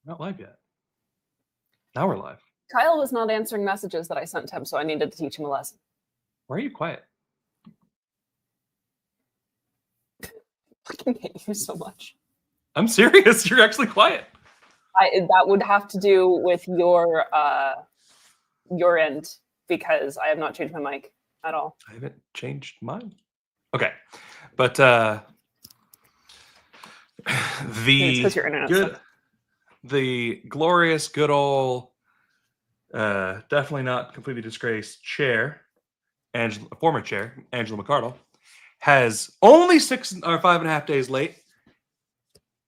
Not live yet. Now we're live. Kyle was not answering messages that I sent him, so I needed to teach him a lesson. Why are you quiet? I fucking hate you so much. I'm serious. You're actually quiet. That would have to do with your end, because I have not changed my mic at all. I haven't changed mine. Okay, but the glorious, good old, definitely not completely disgraced former chair, Angela McArdle, has only 6 or 5.5 days late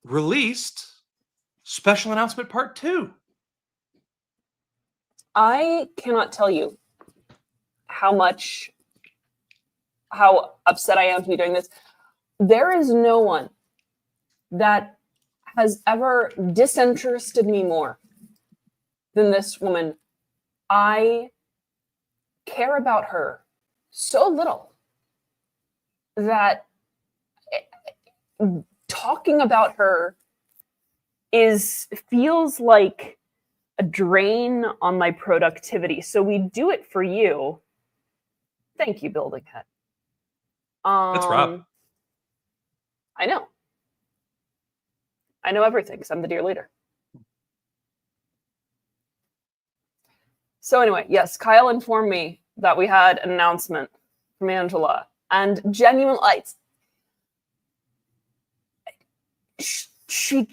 released special announcement part 2. I cannot tell you how upset I am to be doing this. There is no one that has ever disinterested me more than this woman. I care about her so little that talking about her feels like a drain on my productivity. So we do it for you. Thank you, Building Head. That's Rob. I know everything because I'm the dear leader. So anyway, yes, Kyle informed me that we had an announcement from Angela, and genuine lights. She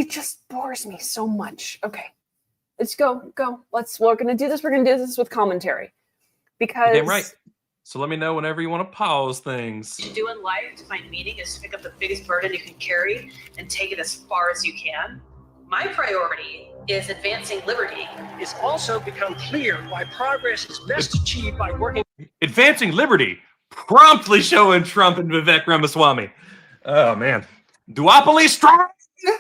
just bores me so much. Okay, let's go. We're gonna do this. We're gonna do this with commentary, because damn right. So let me know whenever you want to pause things. To do in life, to find meaning, is to pick up the biggest burden you can carry and take it as far as you can. My priority is advancing liberty. It's also become clear why progress is best achieved by working. Advancing liberty, promptly showing Trump and Vivek Ramaswamy. Oh man, duopoly strong.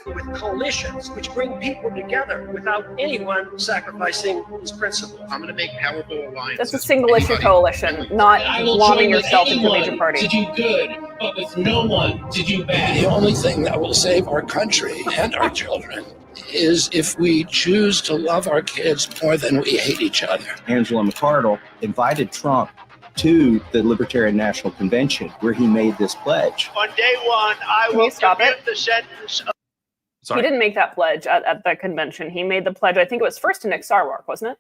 With coalitions which bring people together without anyone sacrificing his principles. I'm going to make powerful alliances. That's a single issue coalition, not lobbing yourself into a major party. To do good, but with no one to do bad. The only thing that will save our country and our children is if we choose to love our kids more than we hate each other. Angela McArdle invited Trump to the Libertarian National Convention where he made this pledge. On day one, I will commit the sentence of... He didn't make that pledge at the convention. He made the pledge, I think it was first to Nick Sarwark, wasn't it?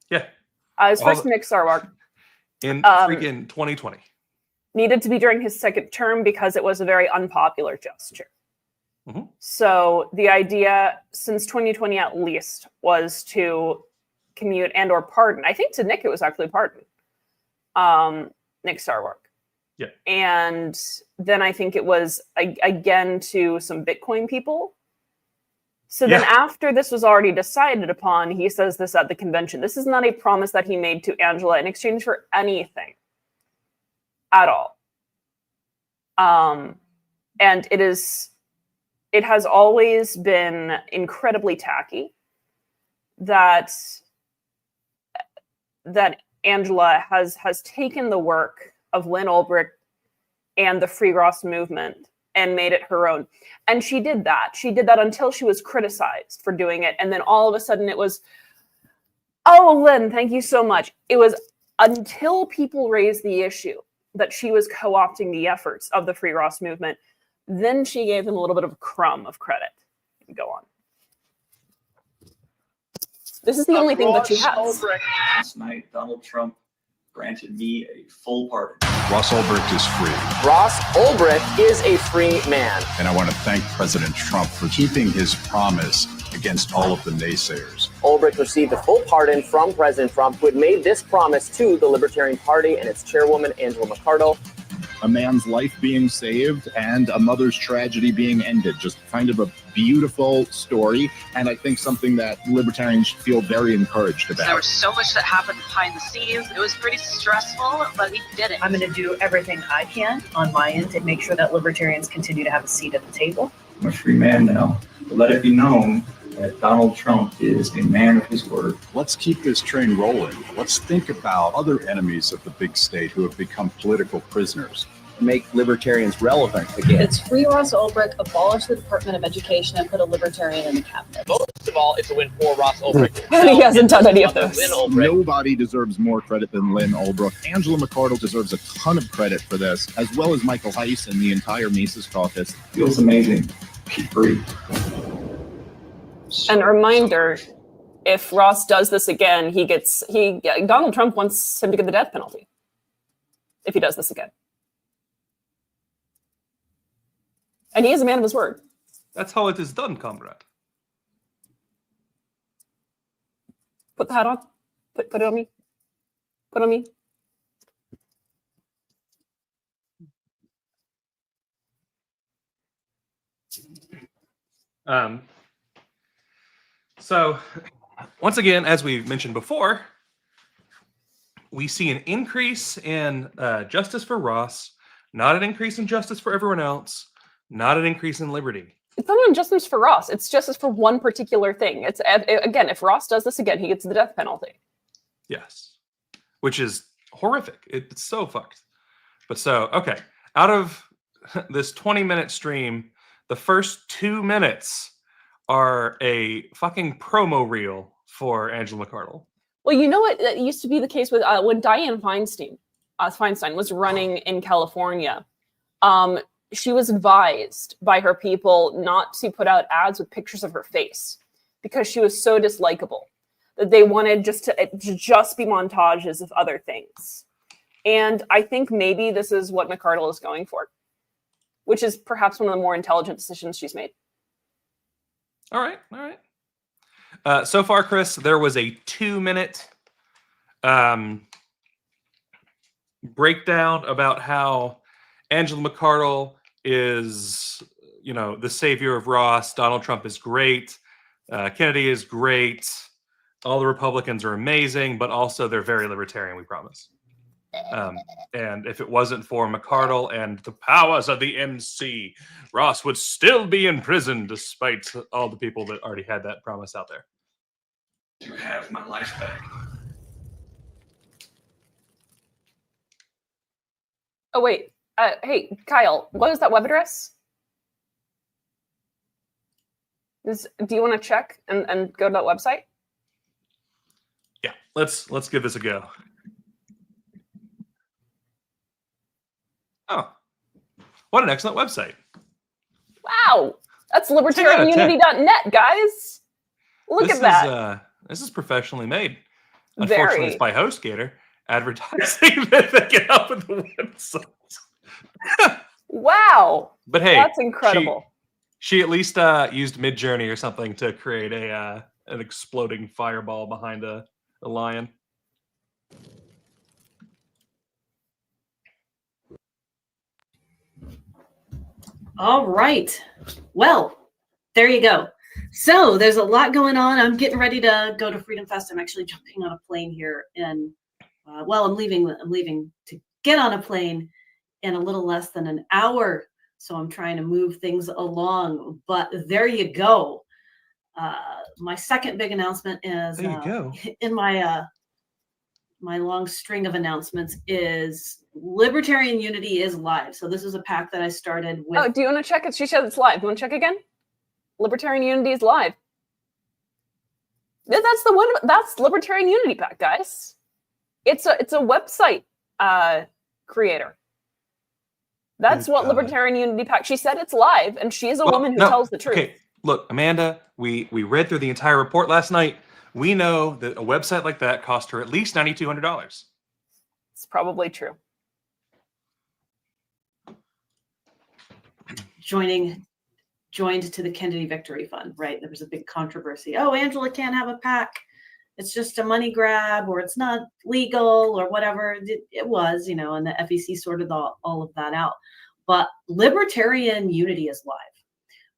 Yeah. It was first to Nick Sarwark. In freaking 2020. Needed to be during his second term because it was a very unpopular gesture. Mm-hmm. So the idea, since 2020 at least, was to commute and or pardon. I think to Nick it was actually pardon. Nick Sarwark. Yeah. And then I think it was, again, to some Bitcoin people. So then after this was already decided upon, he says this at the convention. This is not a promise that he made to Angela in exchange for anything at all. And it has always been incredibly tacky that Angela has taken the work of Lynn Ulbricht and the Free Ross movement and made it her own. And she did that. She did that until she was criticized for doing it. And then all of a sudden it was, oh, Lynn, thank you so much. It was until people raised the issue that she was co-opting the efforts of the Free Ross movement. Then she gave them a little bit of a crumb of credit. Go on. This is the only thing that she has. Last night, Donald Trump granted me a full pardon. Ross Ulbricht is free. Ross Ulbricht is a free man. And I want to thank President Trump for keeping his promise against all of the naysayers. Ulbricht received a full pardon from President Trump, who had made this promise to the Libertarian Party and its chairwoman, Angela McArdle. A man's life being saved and a mother's tragedy being ended. Just kind of a beautiful story, and I think something that libertarians feel very encouraged about. There was so much that happened behind the scenes. It was pretty stressful, but we did it. I'm going to do everything I can on my end to make sure that libertarians continue to have a seat at the table. I'm a free man now. But let it be known that Donald Trump is a man of his word. Let's keep this train rolling. Let's think about other enemies of the big state who have become political prisoners. make libertarians relevant again. It's free Ross Ulbricht, abolish the Department of Education, and put a libertarian in the cabinet. Most of all, it's a win for Ross Ulbricht. He hasn't done any of those. Nobody deserves more credit than Lynn Ulbricht. Angela McArdle deserves a ton of credit for this, as well as Michael Heiss and the entire Mises caucus. Feels amazing. She's free. And a reminder, if Ross does this again, Donald Trump wants him to get the death penalty if he does this again. And he is a man of his word. That's how it is done, comrade. Put the hat on. Put it on me. Put it on me. So, once again, as we mentioned before, we see an increase in justice for Ross, not an increase in justice for everyone else, not an increase in liberty. It's not even justice for Ross. It's justice for one particular thing. It's again, if Ross does this again, he gets the death penalty. Yes, which is horrific. It's so fucked. But so, okay, out of this 20-minute stream, the first 2 minutes are a fucking promo reel for Angela McArdle. Well, you know what? That used to be the case with when Dianne Feinstein was running in California. She was advised by her people not to put out ads with pictures of her face because she was so dislikable that they wanted to just be montages of other things. And I think maybe this is what McArdle is going for, which is perhaps one of the more intelligent decisions she's made. All right. So far, Chris, there was a 2-minute breakdown about how Angela McArdle is, the savior of Ross. Donald Trump is great. Kennedy is great. All the Republicans are amazing, but also they're very libertarian, we promise. And if it wasn't for McArdle and the powers of the MC, Ross would still be in prison despite all the people that already had that promise out there. To have my life back. Oh, wait. Hey, Kyle, what is that web address? Do you want to check and go to that website? Yeah, let's give this a go. Oh, what an excellent website. Wow, that's libertarianunity.net, guys. Look at that. This is professionally made. Very. Unfortunately, it's by HostGator advertising that they get up with the website. Wow. But hey, that's incredible. She at least used Midjourney or something to create an exploding fireball behind a lion. All right. Well, there you go. So there's a lot going on. I'm getting ready to go to Freedom Fest. I'm actually jumping on a plane here, and I'm leaving to get on a plane in a little less than an hour. So I'm trying to move things along. But there you go. My second big announcement is in my my long string of announcements is Libertarian Unity is live. So this is a pack that I started with. Oh, do you want to check it? She said it's live. You want to check again? Libertarian Unity is live. That's the one. That's Libertarian Unity Pack, guys. It's a website creator. That's what Libertarian Unity Pack. She said it's live, and she is a woman who tells the truth. Okay, look, Amanda, we read through the entire report last night. We know that a website like that cost her at least $9,200. It's probably true. Joined to the Kennedy Victory Fund, right? There was a big controversy. Oh, Angela can't have a PAC. It's just a money grab, or it's not legal, or whatever. It was, and the FEC sorted all of that out. But Libertarian Unity is live.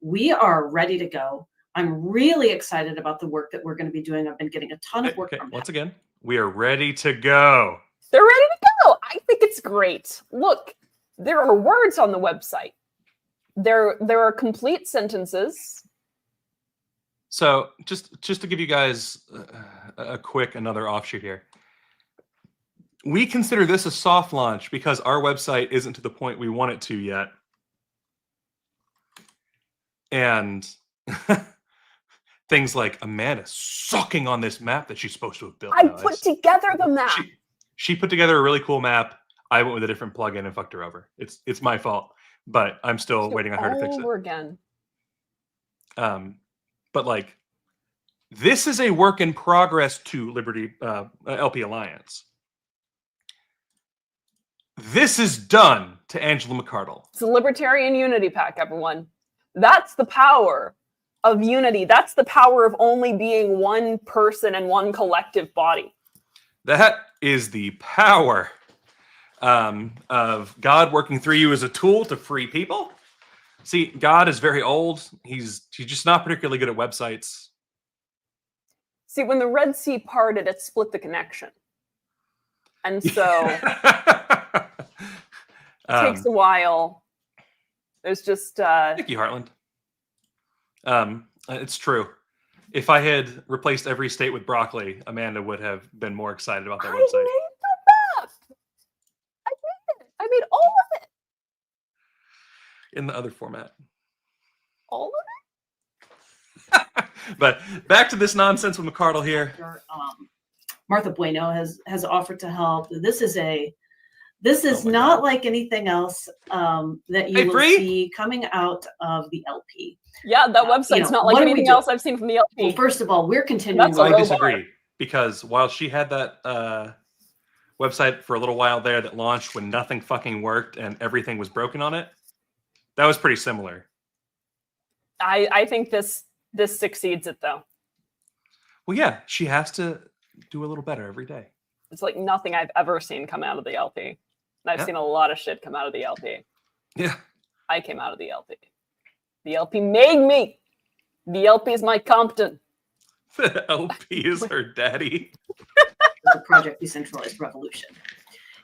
We are ready to go. I'm really excited about the work that we're going to be doing. I've been getting a ton of work from once again, we are ready to go. They're ready to go. I think it's great. Look, there are words on the website. There are complete sentences. So just to give you guys a quick another offshoot here. we consider this a soft launch because our website isn't to the point we want it to yet. And things like Amanda sucking on this map that she's supposed to have built. I put together the map. She put together a really cool map. I went with a different plugin and fucked her over. It's my fault, but I'm still waiting on her to fix it. Over again. But like, this is a work in progress to Liberty LP Alliance. This is done to Angela McArdle. It's a Libertarian Unity Pack, everyone. That's the power of unity. That's the power of only being one person and one collective body. That is the power of God working through you as a tool to free people. See, God is very old. He's just not particularly good at websites. See, when the Red Sea parted, it split the connection. And so it takes a while. There's just... Thank you, Heartland. It's true. If I had replaced every state with broccoli, Amanda would have been more excited about that website. I made the map. I made it. I made all of it. In the other format. All of it? But back to this nonsense with McArdle here. Martha Bueno has offered to help. This is not God. like anything else that you will see coming out of the LP. Yeah, that website's not like anything else I've seen from the LP. Well, first of all, we're continuing. I disagree, because while she had that website for a little while there that launched when nothing fucking worked and everything was broken on it, that was pretty similar. I think this succeeds it, though. Well, yeah, she has to do a little better every day. It's like nothing I've ever seen come out of the LP. And I've seen a lot of shit come out of the LP. Yeah. I came out of the LP. The LP made me. The LP is my Compton. The LP is her daddy. The Project Decentralized Revolution.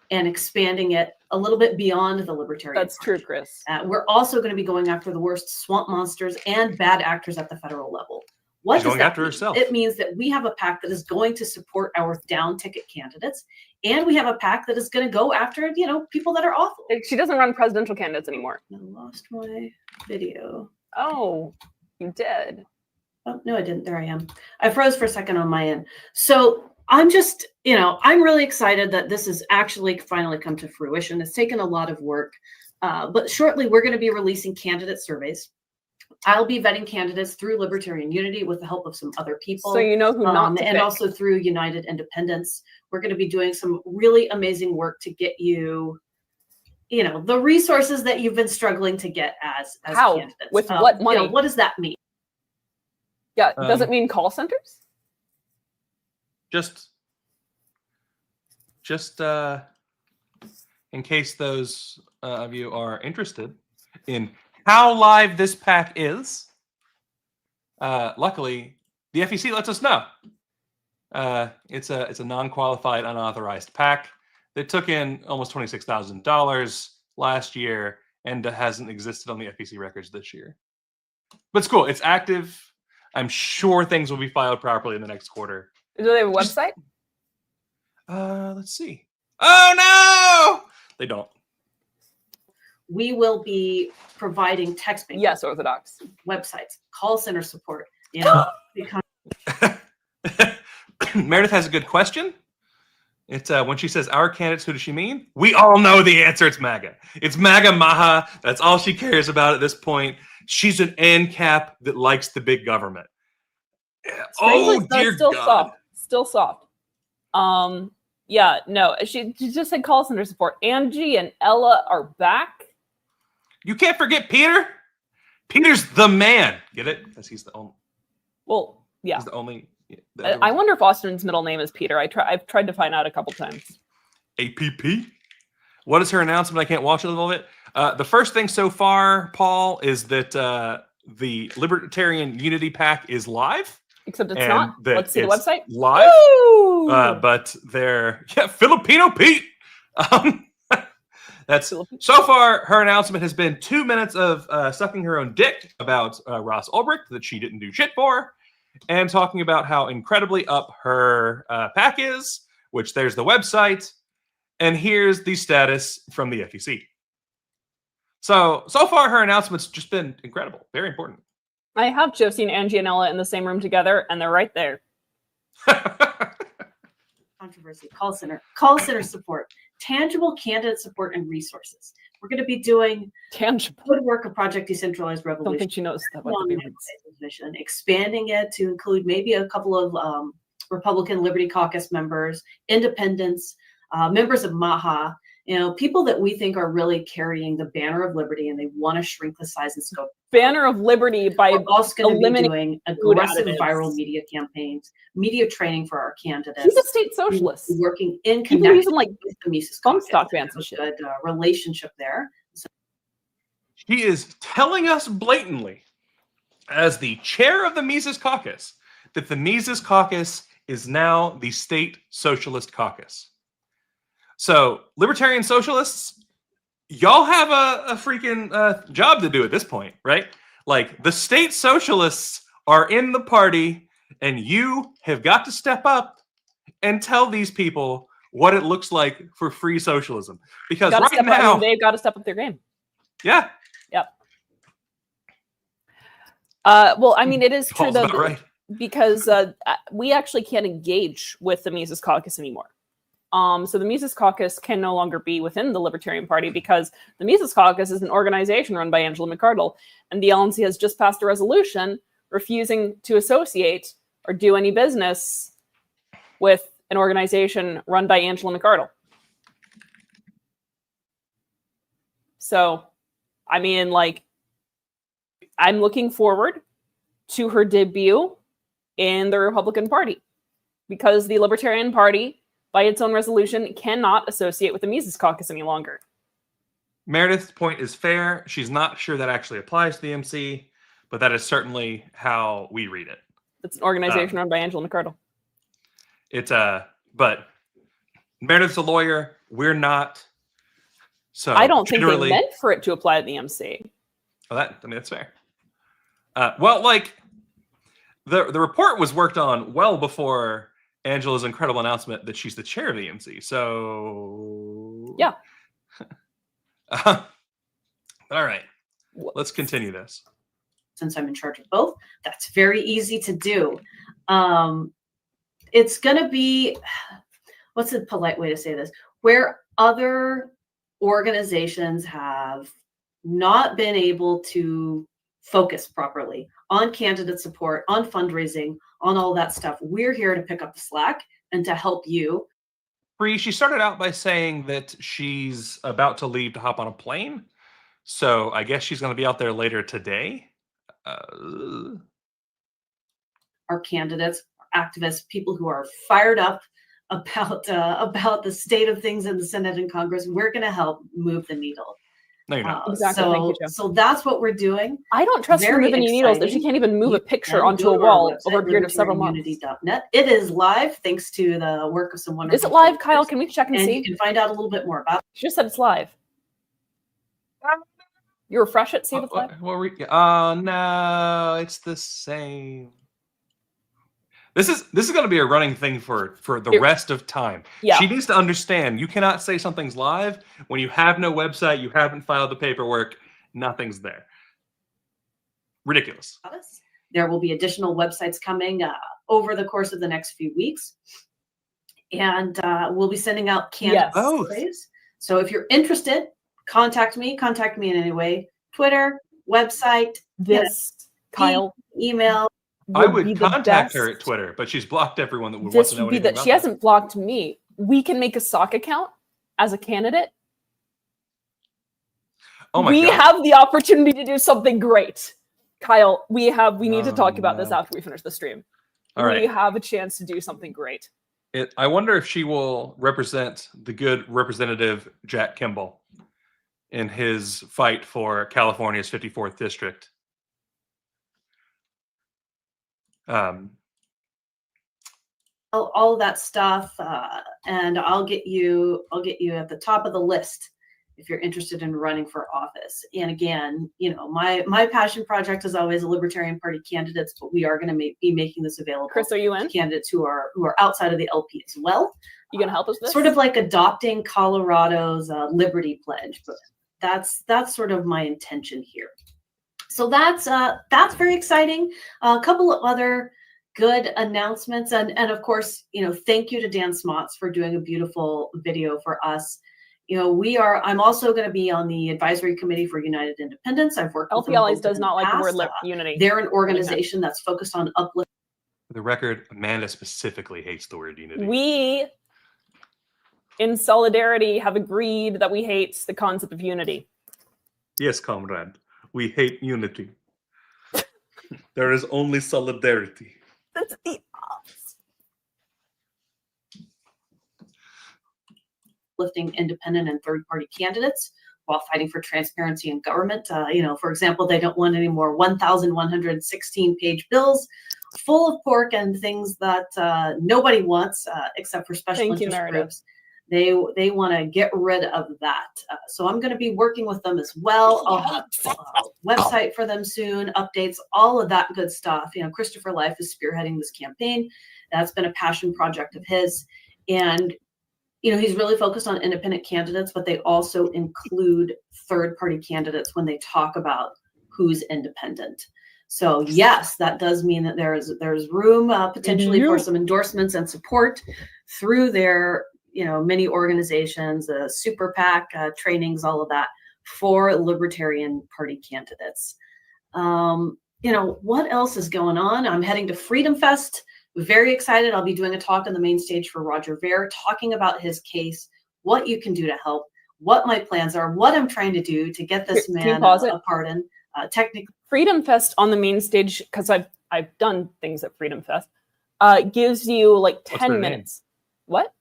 And expanding it a little bit beyond the Libertarian That's Party. true, Chris. We're also going to be going after the worst swamp monsters and bad actors at the federal level. What She's does going that after mean? herself. It means that we have a PAC that is going to support our down ticket candidates, and we have a PAC that is going to go after, people that are awful. She doesn't run presidential candidates anymore. I lost my video. Oh, you did. Oh, no, I didn't. There I am. I froze for a second on my end. So I'm just, I'm really excited that this has actually finally come to fruition. It's taken a lot of work, but shortly we're going to be releasing candidate surveys. I'll be vetting candidates through Libertarian Unity with the help of some other people. So you know who not to and pick. also through United Independence. We're going to be doing some really amazing work to get you, the resources that you've been struggling to get as How? candidates. With what money? What does that mean? Yeah, does it mean call centers? Just in case those of you are interested in how live this pack is, luckily the FEC lets us know. It's a non-qualified, unauthorized pack that took in almost $26,000 last year and hasn't existed on the FEC records this year. But it's cool. It's active. I'm sure things will be filed properly in the next quarter. Do they have a website? Let's see. Oh no, they don't. We will be providing text-based Yes, Orthodox websites, call center support. Meredith has a good question. It's when she says our candidates, who does she mean? We all know the answer. It's MAGA. It's MAGA Maha. That's all she cares about at this point. She's an ANCAP that likes the big government. Oh dear still God. Soft. Still soft. Yeah, no, she just said call center support. Angie and Ella are back. You can't forget Peter. Peter's the man. Get it? Because he's the only. Well, yeah. He's the only. I wonder if Austin's middle name is Peter. I've tried to find out a couple times. APP. What is her announcement? I can't watch it a little bit. The first thing so far, Paul, is that the Libertarian Unity Pack is live. Except it's not. Let's see the website. Live. But they're Filipino Pete. That's so far. Her announcement has been 2 minutes of sucking her own dick about Ross Ulbricht that she didn't do shit for, and talking about how incredibly up her pack is. Which there's the website, And here's the status from the FEC. So far, her announcement's just been incredible. Very important. I have Josie and Angie and Ella in the same room together, and they're right there. Controversy. Call center support, tangible candidate support and resources. We're going to be doing tangible good work of Project Decentralized Revolution. I don't think she knows that. What mission, expanding it to include maybe a couple of Republican Liberty Caucus members, independents, members of MAHA, people that we think are really carrying the banner of liberty, and they want to shrink the size and scope. Banner of liberty by We're also going to be doing aggressive additives. viral media campaigns, media training for our candidates. He's a state socialist. Working in People connection using like with the Mises phone Caucus. stock bans and shit. Good relationship there. So He is telling us blatantly, as the chair of the Mises Caucus, that the Mises Caucus is now the State Socialist Caucus. So, libertarian socialists, y'all have a freaking job to do at this point, right? Like, the state socialists are in the party, and you have got to step up and tell these people what it looks like for free socialism. Because right now, they've got to step up their game. Yeah. Yep. Well, I mean, it is true though, right. because we actually can't engage with the Mises Caucus anymore. So the Mises Caucus can no longer be within the Libertarian Party because the Mises Caucus is an organization run by Angela McArdle, and the LNC has just passed a resolution refusing to associate or do any business with an organization run by Angela McArdle. So, I mean, like, I'm looking forward to her debut in the Republican Party because the Libertarian Party, by its own resolution, cannot associate with the Mises Caucus any longer. Meredith's point is fair. She's not sure that actually applies to the MC, but that is certainly how we read it. It's an organization run by Angela McArdle. It's but Meredith's a lawyer. We're not. So I don't think they meant for it to apply to the MC. Well, that's fair. Well, like the report was worked on well before Angela's incredible announcement that she's the chair of the MC. So yeah. All right. Let's continue this. Since I'm in charge of both, that's very easy to do. It's going to be, what's a polite way to say this? Where other organizations have not been able to focus properly on candidate support, on fundraising, on all that stuff, we're here to pick up the slack and to help you. Bree, she started out by saying that she's about to leave to hop on a plane. So I guess she's going to be out there later today. Our candidates, activists, people who are fired up about the state of things in the Senate and Congress, we're going to help move the needle. No, you're not. Exactly. So, thank you, Joe. So that's what we're doing. I don't trust her moving any needles if she can't even move a picture onto a wall over a period of several months. It is live thanks to the work of some wonderful. Is it live, Kyle? Can we check and see? You can find out a little bit more about it. She just said it's live. You refresh it, see if it's live? No, it's the same. This is going to be a running thing for the rest of time. Yeah. She needs to understand you cannot say something's live when you have no website, you haven't filed the paperwork, nothing's there. Ridiculous. There will be additional websites coming over the course of the next few weeks. And we'll be sending out candidate surveys. So if you're interested, contact me in any way. Twitter, website, Kyle, email. I would contact her at Twitter, but she's blocked everyone that would want to know anything about she hasn't blocked me. We can make a sock account as a candidate. Oh my God. We have the opportunity to do something great. Kyle, we need to talk about this after we finish the stream. All right. We have a chance to do something great. I wonder if she will represent the good Representative Jack Kimball in his fight for California's 54th district. All of that stuff, and I'll get you at the top of the list if you're interested in running for office. And again, you know, my passion project is always Libertarian Party candidates, but we are going to be making this available. Chris, are you in? To candidates who are outside of the LP as well. You going to help us with this? Sort of like adopting Colorado's Liberty Pledge, but that's sort of my intention here. So that's very exciting. A couple of other good announcements, and of course, you know, thank you to Dan Smots for doing a beautiful video for us. You know, I'm also going to be on the advisory committee for United Independence. I've worked with LPLAs does not like the word unity. They're an organization that's focused on uplifting. For the record, Amanda specifically hates the word unity. We, in solidarity, have agreed that we hate the concept of unity. Yes, comrade. We hate unity. There is only solidarity. That's the lifting independent and third-party candidates while fighting for transparency in government. You know, for example, they don't want any more 1,116-page bills full of pork and things that nobody wants except for special interest groups. They want to get rid of that. So I'm going to be working with them as well. I'll have a website for them soon, updates, all of that good stuff. You know, Christopher Life is spearheading this campaign. That's been a passion project of his. And you know, he's really focused on independent candidates, but they also include third-party candidates when they talk about who's independent. So yes, that does mean that there's room potentially for some endorsements and support through their, you know, many organizations, super PAC trainings, all of that for Libertarian Party candidates. You know, what else is going on? I'm heading to Freedom Fest. Very excited. I'll be doing a talk on the main stage for Roger Ver, talking about his case, what you can do to help, what my plans are, what I'm trying to do to get this man a pardon. Technically, Freedom Fest on the main stage, because I've done things at Freedom Fest, gives you like 10 minutes. What?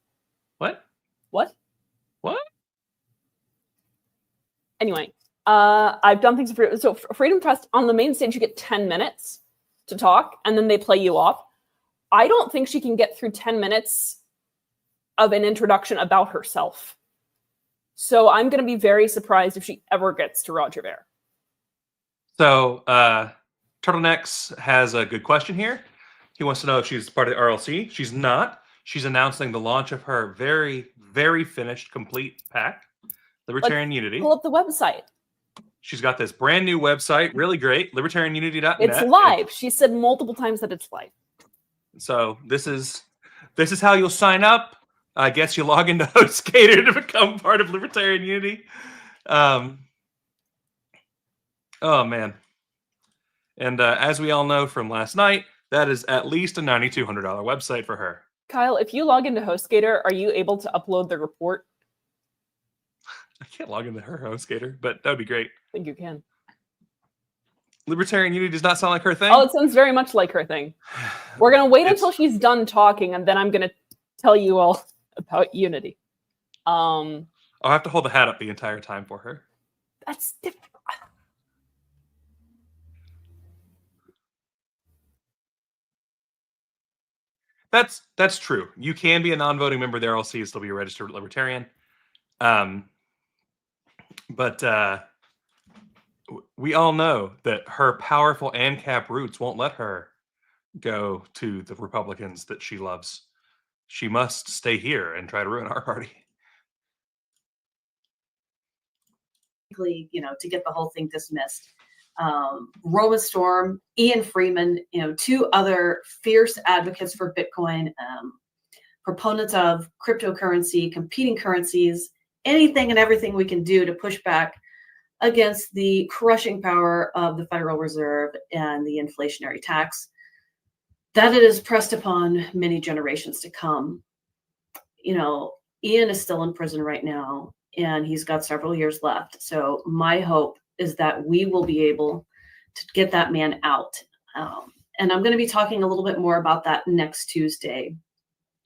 Anyway, I've done things for Freedom Fest on the main stage. You get 10 minutes to talk, and then they play you off. I don't think she can get through 10 minutes of an introduction about herself. So I'm going to be very surprised if she ever gets to Roger Ver. So Turtlenecks has a good question here. He wants to know if she's part of the RLC. She's not. She's announcing the launch of her very, very finished, complete PAC, Libertarian Unity. Pull up the website. She's got this brand new website, really great, libertarianunity.net. It's live. She said multiple times that it's live. So this is how you'll sign up. I guess you log into HostGator to become part of Libertarian Unity. Oh man! And as we all know from last night, that is at least a $9,200 website for her. Kyle, if you log into HostGator, are you able to upload the report? I can't log into her HostGator, but that would be great. I think you can. Libertarian Unity does not sound like her thing. Oh, it sounds very much like her thing. We're going to wait until she's done talking, and then I'm going to tell you all about Unity. I'll have to hold the hat up the entire time for her. That's different. That's true. You can be a non-voting member of the RLC and still be a registered libertarian. But we all know that her powerful ANCAP roots won't let her go to the Republicans that she loves. She must stay here and try to ruin our party. You know, to get the whole thing dismissed. Roman Storm, Ian Freeman, you know, two other fierce advocates for Bitcoin, proponents of cryptocurrency, competing currencies, anything and everything we can do to push back against the crushing power of the Federal Reserve and the inflationary tax that it is pressed upon many generations to come. You know, Ian is still in prison right now, and he's got several years left. So my hope is that we will be able to get that man out. And I'm going to be talking a little bit more about that next Tuesday.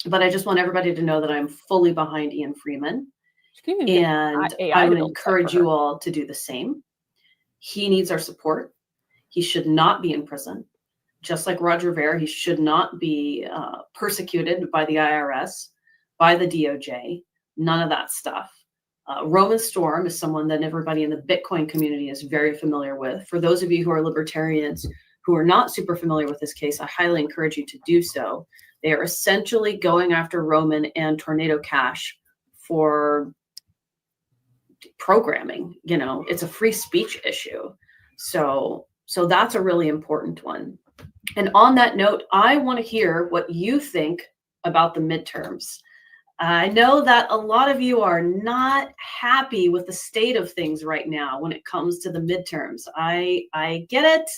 But I just want everybody to know that I'm fully behind Ian Freeman. And I would encourage you all to do the same. He needs our support. He should not be in prison. Just like Roger Ver, he should not be persecuted by the IRS, by the DOJ, none of that stuff. Roman Storm is someone that everybody in the Bitcoin community is very familiar with. For those of you who are libertarians who are not super familiar with this case, I highly encourage you to do so. They are essentially going after Roman and Tornado Cash for programming. You know, it's a free speech issue. So that's a really important one. And on that note, I want to hear what you think about the midterms. I know that a lot of you are not happy with the state of things right now when it comes to the midterms. I get it.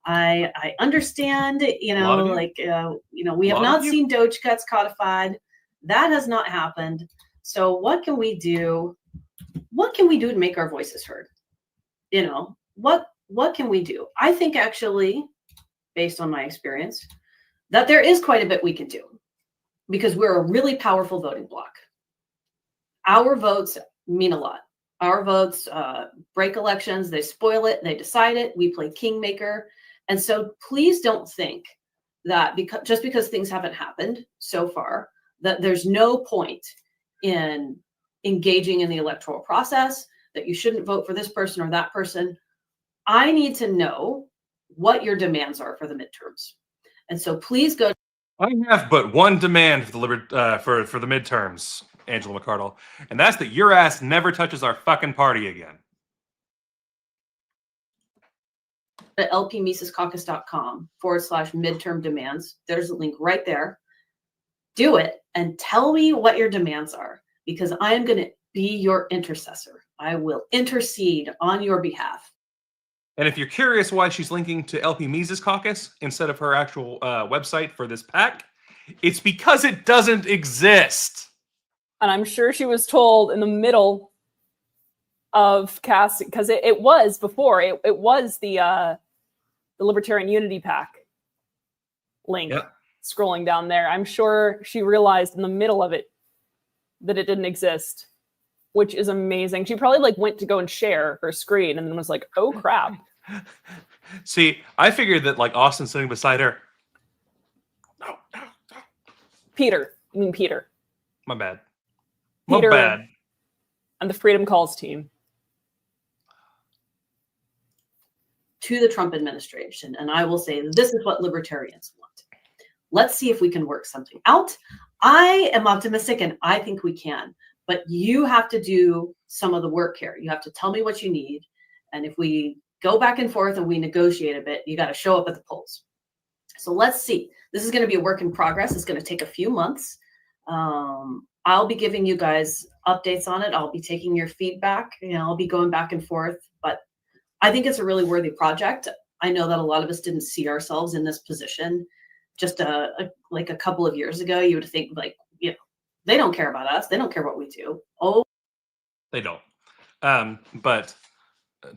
I understand, you know, like, you know, we have not seen Doge cuts codified. That has not happened. So what can we do? What can we do to make our voices heard? You know, what can we do? I think actually, based on my experience, that there is quite a bit we can do because we're a really powerful voting bloc. Our votes mean a lot. Our votes break elections. They spoil it. They decide it. We play kingmaker. And so please don't think that just because things haven't happened so far, that there's no point in engaging in the electoral process, that you shouldn't vote for this person or that person. I need to know what your demands are for the midterms. And so please go. I have but one demand for the midterms, Angela McArdle, and that's that your ass never touches our fucking party again. At lpmisescaucus.com/midterm demands. There's a link right there. Do it and tell me what your demands are, because I am going to be your intercessor. I will intercede on your behalf. And if you're curious why she's linking to LP Mises Caucus instead of her actual website for this pack, it's because it doesn't exist. And I'm sure she was told in the middle of casting, because it was before, it was the Libertarian Unity Pack link. Yep. Scrolling down there. I'm sure she realized in the middle of it that it didn't exist, which is amazing. She probably like went to go and share her screen and then was like, oh crap. See, I figured that like Austin sitting beside her. No. Peter. You mean Peter. My bad. Peter My bad. And the Freedom Calls team. To the Trump administration. And I will say, this is what libertarians want. Let's see if we can work something out. I am optimistic and I think we can, but you have to do some of the work here. You have to tell me what you need. And if we go back and forth and we negotiate a bit, you got to show up at the polls. So let's see. This is going to be a work in progress. It's going to take a few months. I'll be giving you guys updates on it. I'll be taking your feedback. You know, I'll be going back and forth, but I think it's a really worthy project. I know that a lot of us didn't see ourselves in this position just like a couple of years ago. You would think like, you know, they don't care about us. They don't care what we do. Oh, they don't. But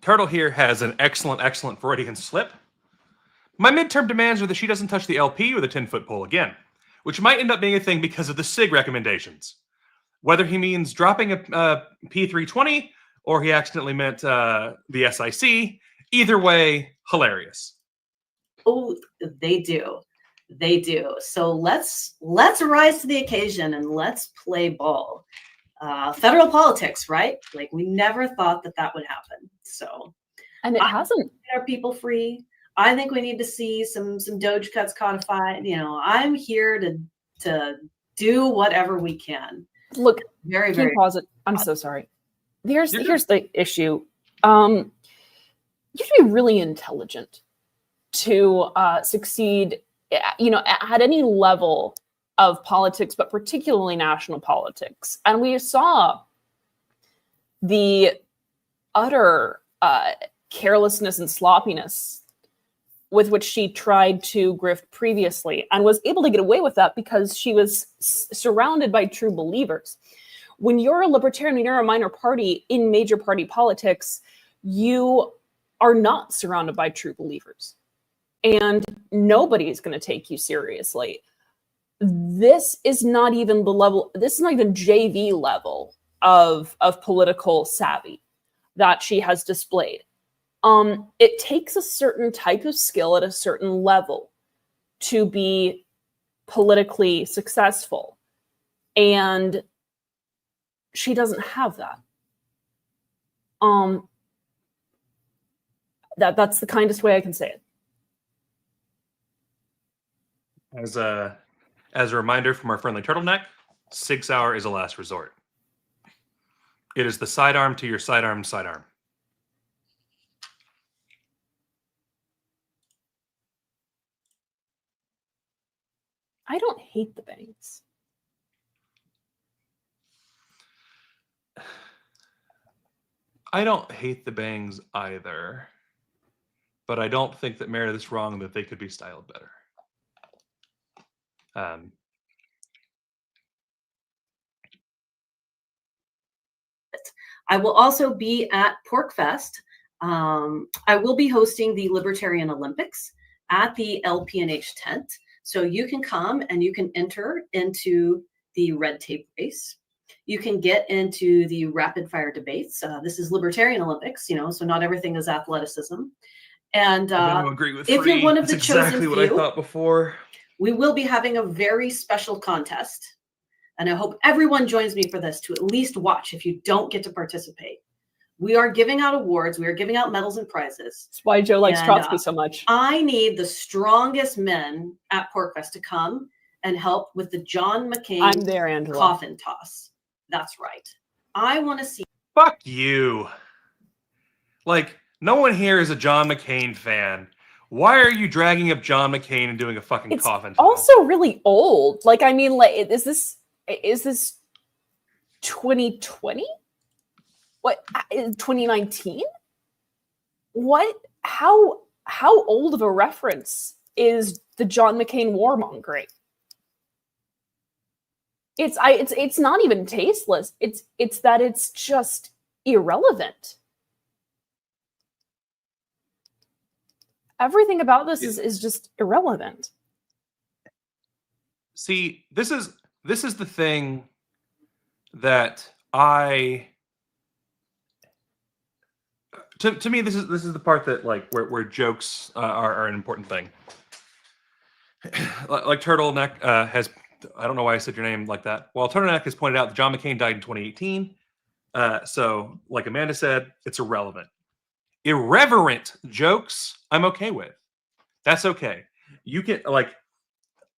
Turtle here has an excellent Freudian slip. My midterm demands are that she doesn't touch the LP or the 10-foot pole again, which might end up being a thing because of the SIG recommendations. Whether he means dropping a P320 or he accidentally meant the SIC, either way, hilarious. Oh, they do. They do. So let's rise to the occasion and let's play ball. Federal politics, right? Like we never thought that would happen. So, and it hasn't. Are people free? I think we need to see some Doge cuts codified. You know, I'm here to do whatever we can. Look, very. Pause it. I'm so sorry. Here's the issue. You have to be really intelligent to succeed, you know, at any level of politics, but particularly national politics. And we saw the utter carelessness and sloppiness with which she tried to grift previously and was able to get away with that because she was surrounded by true believers. When you're a libertarian, when you're a minor party in major party politics, you are not surrounded by true believers. And nobody is going to take you seriously. This is not even the level, this is not even JV level of political savvy that she has displayed. It takes a certain type of skill at a certain level to be politically successful. And she doesn't have that. That's the kindest way I can say it. As a reminder from our friendly turtleneck, Sig Sauer is a last resort. It is the sidearm to your sidearm sidearm. I don't hate the bangs. I don't hate the bangs either, but I don't think that Meredith's wrong that they could be styled better. I will also be at PorkFest. I will be hosting the Libertarian Olympics at the LPNH tent. So you can come and you can enter into the red tape race. You can get into the rapid fire debates. This is Libertarian Olympics, so not everything is athleticism. And I agree with if you're one of the That's chosen exactly what few, I thought before. we will be having a very special contest. And I hope everyone joins me for this to at least watch if you don't get to participate. We are giving out awards. We are giving out medals and prizes. That's why Joe likes Trotsky so much. I need the strongest men at PorkFest to come and help with the John McCain I'm there, Angela. coffin toss. That's right. I want to see. Fuck you. Like, no one here is a John McCain fan. Why are you dragging up John McCain and doing a fucking coffin toss? Also really old. Like, I mean, like, is this 2020? What, 2019? What? How old of a reference is the John McCain warmongering? It's not even tasteless. It's that it's just irrelevant. Everything about this is just irrelevant. See, this is the thing that to me this is the part that like where jokes are an important thing. Like Turtleneck has, I don't know why I said your name like that. Well, Turtleneck has pointed out that John McCain died in 2018. So like Amanda said, it's irrelevant. Irreverent jokes, I'm okay with. That's okay. You can, like,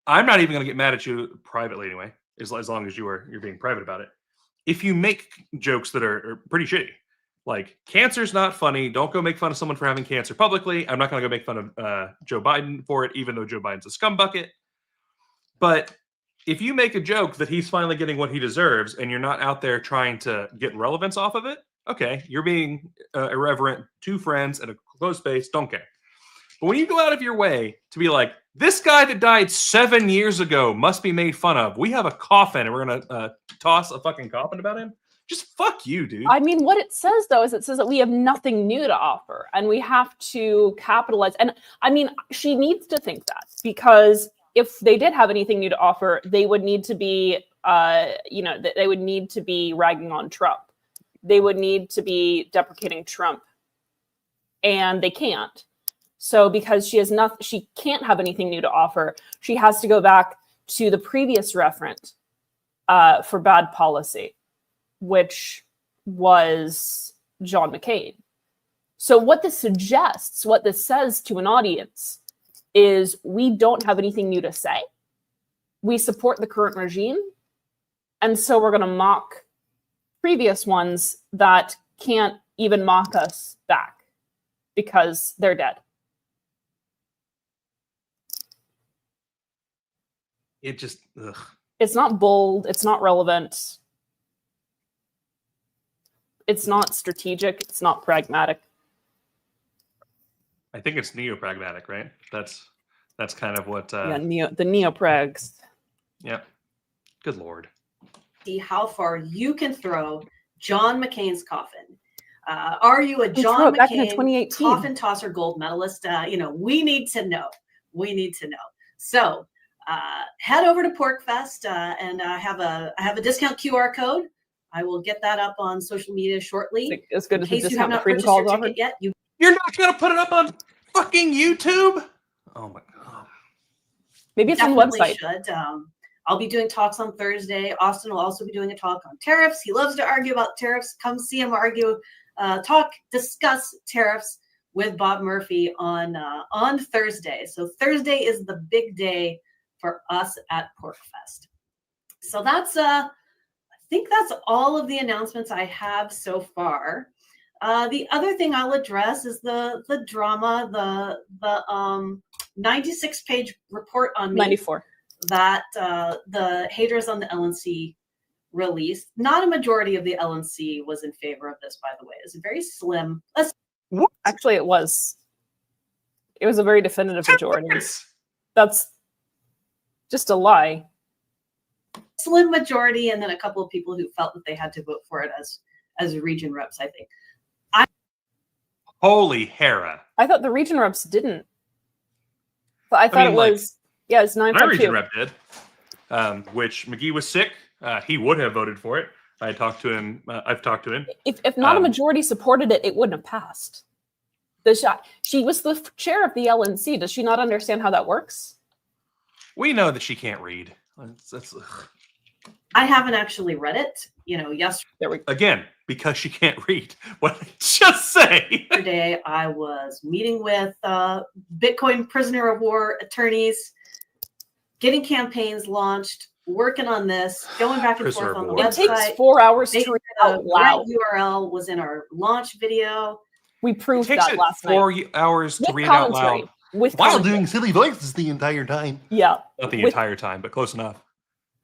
I'm not even going to get mad at you privately anyway, as long as you're being private about it. If you make jokes that are pretty shitty, like cancer's not funny, don't go make fun of someone for having cancer publicly. I'm not going to go make fun of Joe Biden for it, even though Joe Biden's a scumbucket. But if you make a joke that he's finally getting what he deserves and you're not out there trying to get relevance off of it, okay, you're being irreverent, two friends at a closed space, don't care. But when you go out of your way to be like, this guy that died 7 years ago must be made fun of. We have a coffin and we're going to toss a fucking coffin about him. Just fuck you, dude. I mean, what it says, though, is it says that we have nothing new to offer and we have to capitalize. And I mean, she needs to think that, because if they did have anything new to offer, they would need to be, they would need to be ragging on Trump. They would need to be deprecating Trump. And they can't. So because she can't have anything new to offer, she has to go back to the previous referent for bad policy, which was John McCain. So what this suggests, what this says to an audience, is we don't have anything new to say. We support the current regime. And so we're going to mock previous ones that can't even mock us back because they're dead. It just, ugh. It's not bold. It's not relevant. It's not strategic. It's not pragmatic. I think it's neo-pragmatic, right? That's kind of what... the neo-prags. Yeah. Good Lord. See how far you can throw John McCain's coffin. Are you a John McCain coffin tosser gold medalist? We need to know. We need to know. So head over to PorkFest and I have a discount QR code. I will get that up on social media shortly. As good as the discount the freedom calls offered yet. You're not going to put it up on fucking YouTube? Oh my God. Maybe it's on the website. Should. I'll be doing talks on Thursday. Austin will also be doing a talk on tariffs. He loves to argue about tariffs. Come see him argue discuss tariffs with Bob Murphy on Thursday. So Thursday is the big day for us at PorkFest. So that's I think that's all of the announcements I have so far. The other thing I'll address is the drama, the 96-page report on me 94 that the haters on the LNC released. Not a majority of the LNC was in favor of this, by the way. It's a very slim. Actually, it was a very definitive majority. That's just a lie. Slim majority, and then a couple of people who felt that they had to vote for it as region reps, I think. Holy Hera. I thought the region reps didn't. But I thought it was, it's 9-2. My region rep did, which McGee was sick. He would have voted for it. I talked to him. I've talked to him. If not a majority supported it, it wouldn't have passed. She was the chair of the LNC. Does she not understand how that works? We know that she can't read. I haven't actually read it. Yesterday. Again, because she can't read. What did I just say? Yesterday, I was meeting with Bitcoin prisoner of war attorneys, getting campaigns launched, working on this, going back and forth on the website. It takes 4 hours to read out loud. The URL was in our launch video. We proved that last night. 4 hours to read out loud. While doing silly voices the entire time. Yeah. Not the entire time, but close enough.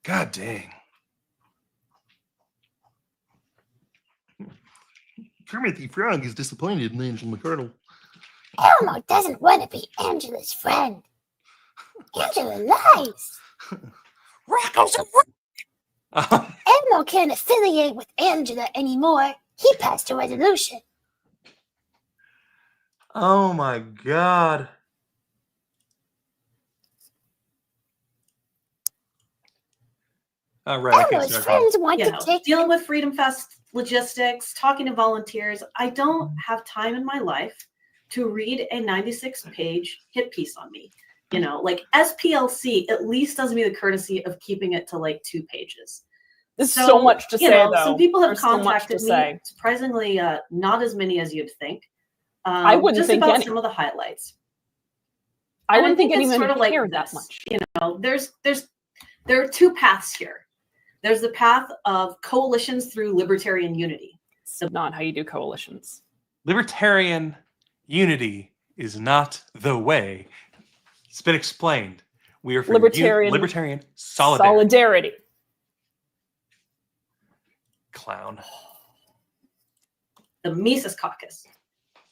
God dang. Kermit the Frog is disappointed in Angela McArdle. Elmo doesn't want to be Angela's friend. Angela lies. Rocco's Elmo can't affiliate with Angela anymore. He passed a resolution. Oh my God. Right, Elmo's friends want to take dealing with Freedom Fest logistics, talking to volunteers. I don't have time in my life to read a 96-page hit piece on me. Like SPLC at least does me the courtesy of keeping it to like 2 pages. There's so much to say, though. Some people have There's so much contacted to me. say. Surprisingly, not as many as you'd think. I wouldn't just think about any. some of the highlights. I wouldn't think it's anyone sort of like cared that this. much. There are 2 paths here. There's the path of coalitions through libertarian unity. So not how you do coalitions. Libertarian unity is not the way. It's been explained. We are for libertarian solidarity. Clown. The Mises Caucus,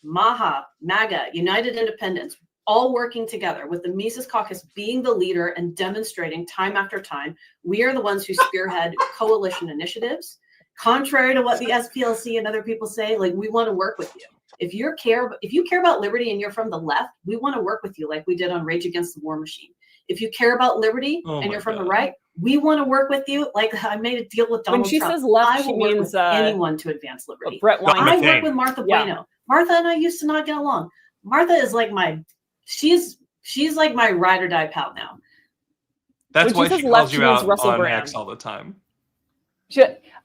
MAHA, MAGA, United Independents, all working together, with the Mises Caucus being the leader and demonstrating time after time, we are the ones who spearhead coalition initiatives. Contrary to what the SPLC and other people say, like, we want to work with you. If you care about liberty and you're from the left, we want to work with you, like we did on Rage Against the War Machine. If you care about liberty and you're from the right, we want to work with you. Like I made a deal with Donald Trump. When she says left, I she will work means with anyone to advance liberty. Brett Weinstein. I work with Martha Bueno. Martha and I used to not get along. Martha is like she's like my ride or die pal now. That's why she calls you out on X all the time.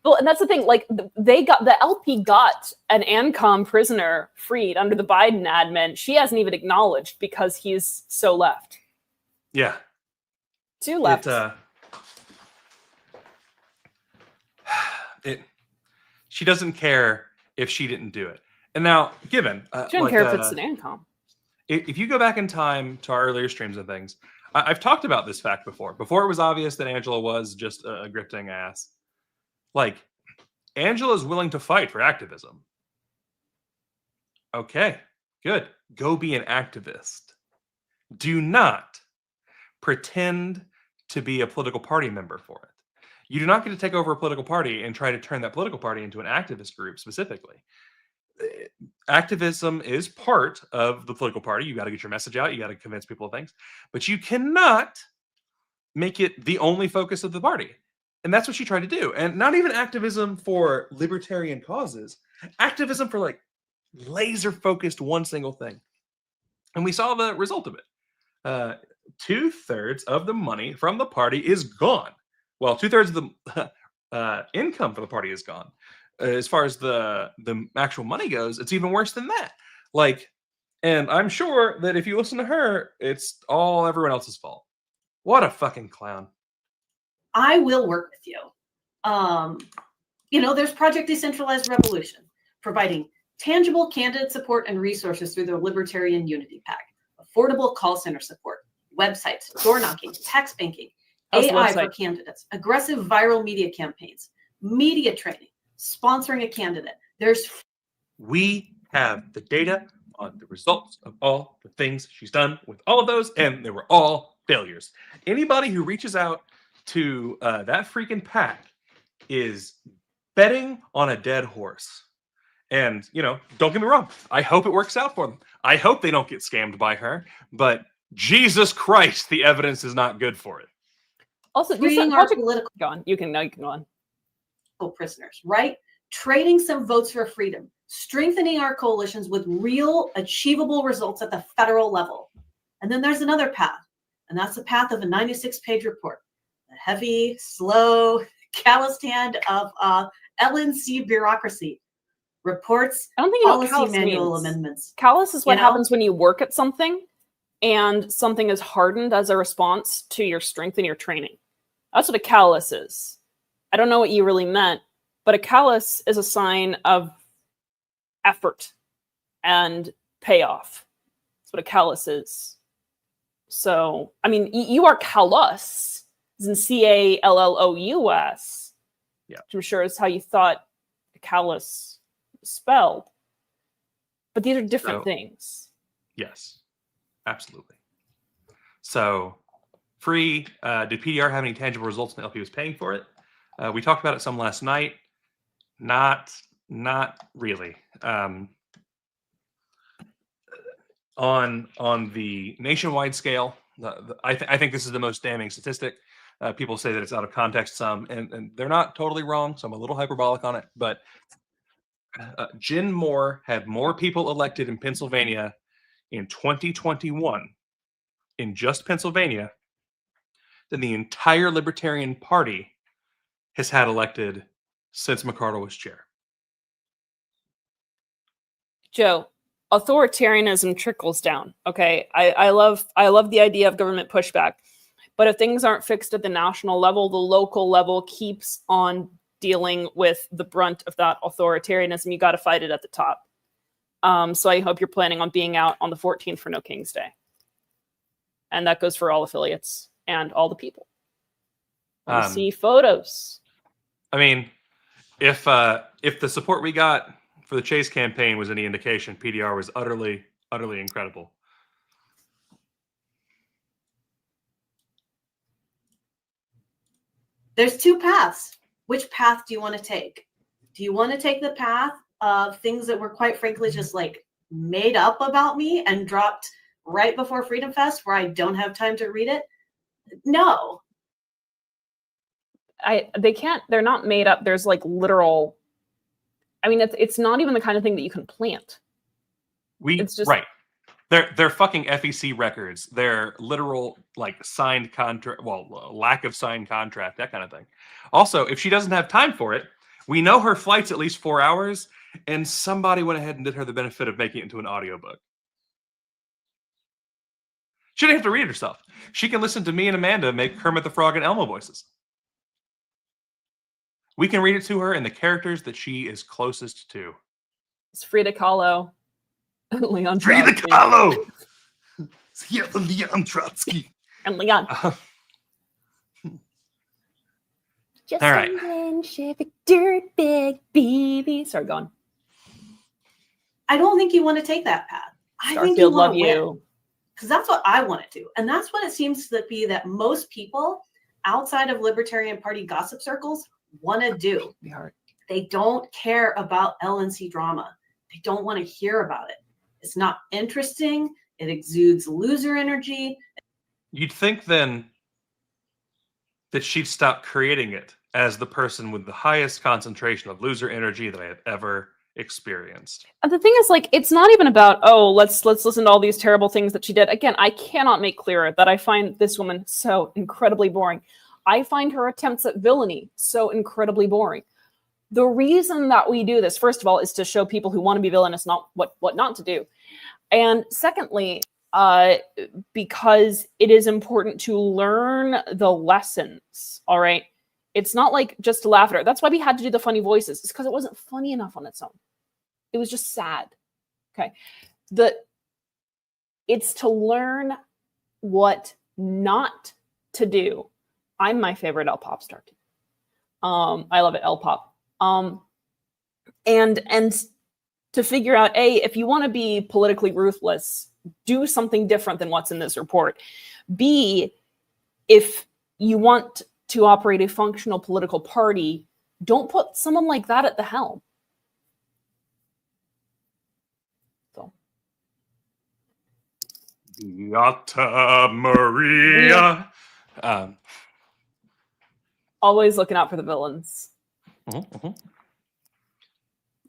Well, and that's the thing. Like the LP got an ANCOM prisoner freed under the Biden admin. She hasn't even acknowledged because he's so left. Yeah, too left. She doesn't care if she didn't do it. And now, given she doesn't care if it's an ANCOM. If you go back in time to our earlier streams and things, I've talked about this fact before. Before it was obvious that Angela was just a grifting ass. Like, Angela's willing to fight for activism. Okay, good. Go be an activist. Do not pretend to be a political party member for it. You do not get to take over a political party and try to turn that political party into an activist group specifically. Activism is part of the political party. You got to get your message out. You got to convince people of things. But you cannot make it the only focus of the party. And that's what she tried to do. And not even activism for libertarian causes. Activism for like laser-focused one single thing. And we saw the result of it. 2/3 of the money from the party is gone. Well, 2/3 of the income for the party is gone. as far as the actual money goes, it's even worse than that. Like, and I'm sure that if you listen to her, it's all everyone else's fault. What a fucking clown. I will work with you. There's Project Decentralized Revolution, providing tangible candidate support and resources through the Libertarian Unity Pack, affordable call center support, websites, door knocking, text banking, AI for candidates, aggressive viral media campaigns, media training, sponsoring a candidate. We have the data on the results of all the things she's done with all of those, and they were all failures. Anybody who reaches out to that freaking pack is betting on a dead horse. And, don't get me wrong. I hope it works out for them. I hope they don't get scammed by her. But Jesus Christ, the evidence is not good for it. Also, freeing our political go on. You can go on. Prisoners, right? Trading some votes for freedom, strengthening our coalitions with real, achievable results at the federal level. And then there's another path, and that's the path of a 96-page report. The heavy, slow, calloused hand of LNC bureaucracy. Reports, I don't think you know what policy callous manual means. amendments. Callous is what happens when you work at something and something is hardened as a response to your strength and your training. That's what a callous is. I don't know what you really meant, but a callous is a sign of effort and payoff. That's what a callous is. So, I mean, you are callous, as in Callous. Yeah. Which I'm sure is how you thought callous spelled, but these are different things. Yes, absolutely. So, free. Did PDR have any tangible results when the LP was paying for it? We talked about it some last night. Not really. On the nationwide scale, I think this is the most damning statistic. People say that it's out of context some, and they're not totally wrong. So I'm a little hyperbolic on it, but Jen Moore had more people elected in Pennsylvania in 2021 in just Pennsylvania than the entire Libertarian Party has had elected since McArdle was chair. Joe, authoritarianism trickles down. Okay, I love the idea of government pushback, but if things aren't fixed at the national level, the local level keeps on dealing with the brunt of that authoritarianism. You got to fight it at the top. So I hope you're planning on being out on the 14th for No King's Day. And that goes for all affiliates and all the people. I see photos. I mean, if the support we got for the Chase campaign was any indication, PDR was utterly incredible. There's two paths. Which path do you want to take? Do you want to take the path of things that were quite frankly just like made up about me and dropped right before Freedom Fest where I don't have time to read it? No. They're not made up. There's like literal, I mean, it's not even the kind of thing that you can plant. It's just, right. They're fucking FEC records. They're literal, like, signed contract, lack of signed contract, that kind of thing. Also, if she doesn't have time for it, we know her flight's at least 4 hours, and somebody went ahead and did her the benefit of making it into an audiobook. She didn't have to read it herself. She can listen to me and Amanda make Kermit the Frog and Elmo voices. We can read it to her in the characters that she is closest to. It's Frida Kahlo. Leon Frida Kahlo! Yeah, Leon Trotsky. And Leon. Just All right. Chevy dirtbag baby. Sorry, go on. I don't think you want to take that path. I think Starfield, you want love to win. you. Because that's what I want to do. And that's what it seems to be that most people outside of Libertarian Party gossip circles want to do. They don't care about LNC drama. They don't want to hear about it. It's not interesting. It exudes loser energy. You'd think then that she'd stop creating it as the person with the highest concentration of loser energy that I have ever experienced. And the thing is, like, it's not even about, oh, let's listen to all these terrible things that she did. Again, I cannot make clearer that I find this woman so incredibly boring. I find her attempts at villainy so incredibly boring. The reason that we do this, first of all, is to show people who want to be villainous not what not to do. And secondly, because it is important to learn the lessons, all right? It's not like just to laugh at her. That's why we had to do the funny voices. It's because it wasn't funny enough on its own. It was just sad, okay? It's to learn what not to do. I'm my favorite L Pop star too. I love it, L Pop. And to figure out, A, if you want to be politically ruthless, do something different than what's in this report. B, if you want to operate a functional political party, don't put someone like that at the helm. So. Beata Maria. Always looking out for the villains. Mm-hmm.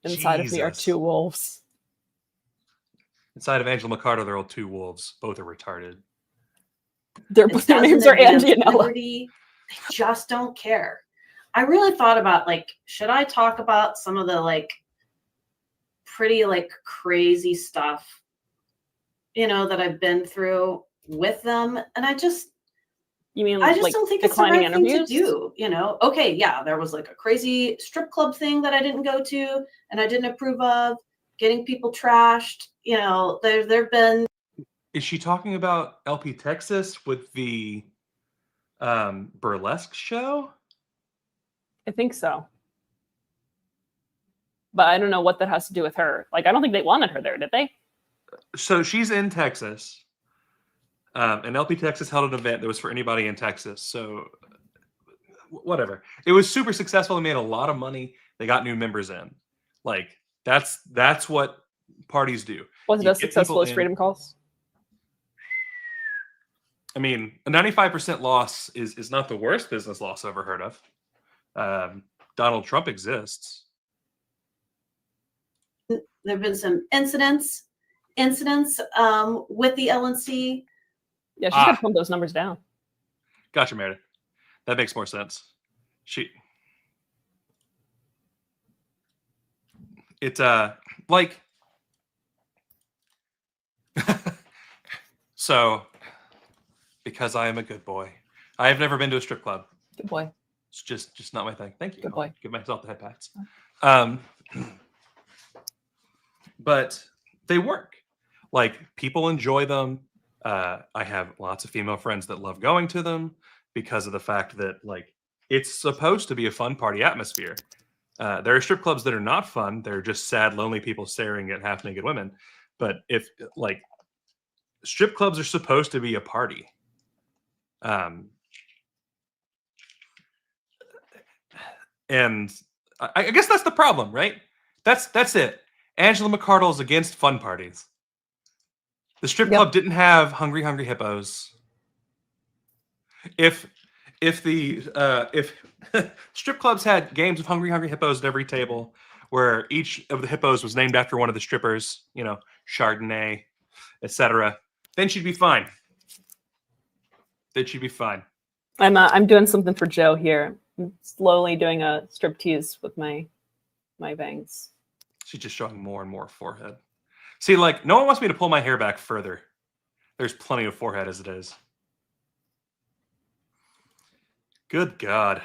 Inside of me are two wolves. Inside of Angela McArdle, there are two wolves. Both are retarded. Their names are Andy and Ella. They just don't care. I really thought about, like, should I talk about some of the, like, pretty, like, crazy stuff, you know, that I've been through with them? And I just don't think it's the right thing to do, you know? Okay, yeah, there was like a crazy strip club thing that I didn't go to and I didn't approve of, getting people trashed, you know, there've been. Is she talking about LP Texas with the burlesque show? I think so. But I don't know what that has to do with her. Like, I don't think they wanted her there, did they? So she's in Texas. And LP Texas held an event that was for anybody in Texas. So whatever. It was super successful. They made a lot of money. They got new members in. Like, that's what parties do. Was it as successful as Freedom Calls? I mean, a 95% loss is not the worst business loss I've ever heard of. Donald Trump exists. There have been some incidents with the LNC. Yeah, she's got to pump those numbers down. Gotcha, Meredith. That makes more sense. It's like so because I am a good boy. I have never been to a strip club. Good boy. It's just not my thing. Thank you. Good boy. I'll give myself the head pats. But they work. Like, people enjoy them. I have lots of female friends that love going to them because of the fact that, like, it's supposed to be a fun party atmosphere. There are strip clubs that are not fun. They're just sad, lonely people staring at half-naked women. But if, like, strip clubs are supposed to be a party. And I guess that's the problem, right? That's it. Angela McArdle is against fun parties. The strip club didn't have Hungry Hungry Hippos. If strip clubs had games of Hungry Hungry Hippos at every table, where each of the hippos was named after one of the strippers, you know, Chardonnay, etc., then she'd be fine. I'm doing something for Joe here. I'm slowly doing a striptease with my bangs. She's just showing more and more forehead. See, like, no one wants me to pull my hair back further. There's plenty of forehead as it is. Good God.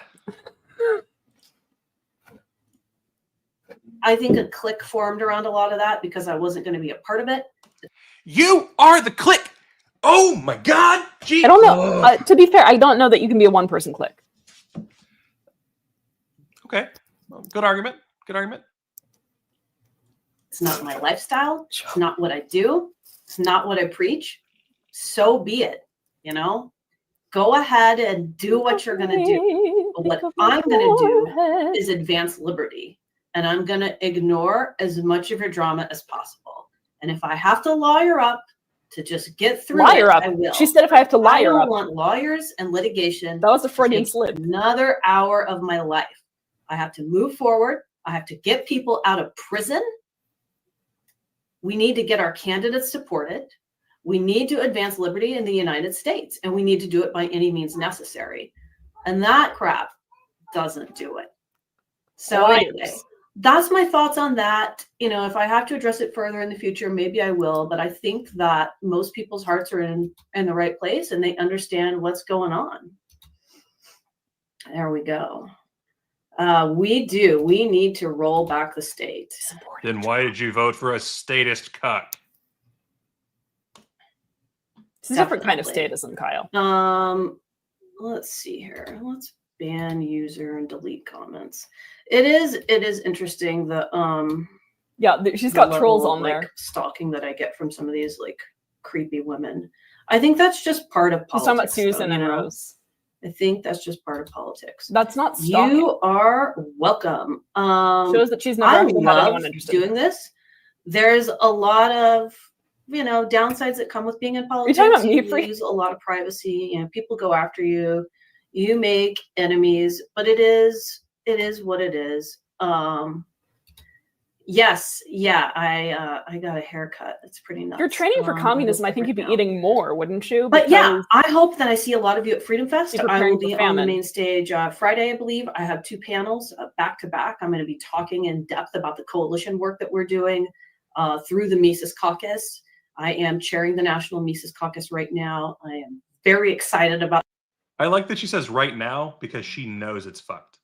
I think a clique formed around a lot of that because I wasn't going to be a part of it. You are the clique. Oh my God. Gee. I don't know. To be fair, I don't know that you can be a one-person clique. Okay. Well, good argument. It's not my lifestyle. It's not what I do. It's not what I preach. So be it. You know, go ahead and do what you're going to do. But what I'm going to do is advance liberty. And I'm going to ignore as much of your drama as possible. And if I have to lawyer up to just get through it, I will. She said if I have to lawyer up. I don't want lawyers and litigation. That was a Freudian slip. Another hour of my life. I have to move forward. I have to get people out of prison. We need to get our candidates supported. We need to advance liberty in the United States, and we need to do it by any means necessary. And that crap doesn't do it. So anyway, that's my thoughts on that. You know, if I have to address it further in the future, maybe I will. But I think that most people's hearts are in the right place and they understand what's going on. There we go. We do. We need to roll back the state. Then why did you vote for a statist cuck? It's a different kind of statism, Kyle. Let's see here. Let's ban user and delete comments. It is interesting the yeah, she's got trolls on like, there. Stalking that I get from some of these like creepy women. I think that's just part of politics. She's talking about Susan and Rose. I think that's just part of politics. That's not stalking. You are welcome. Shows that she's never actually had anyone interested doing this. There's a lot of downsides that come with being in politics. You're talking about you lose a lot of privacy. You know, people go after you. You make enemies, but it is what it is. Yes, yeah, I got a haircut. It's pretty nuts. You're training for communism. I think you'd be eating more, wouldn't you? But yeah, I hope that I see a lot of you at Freedom Fest. I will be on the famine. main stage Friday, I believe. I have 2 panels back to back. I'm going to be talking in depth about the coalition work that we're doing through the Mises Caucus. I am chairing the National Mises Caucus right now. I am very excited about. I like that she says right now because she knows it's fucked.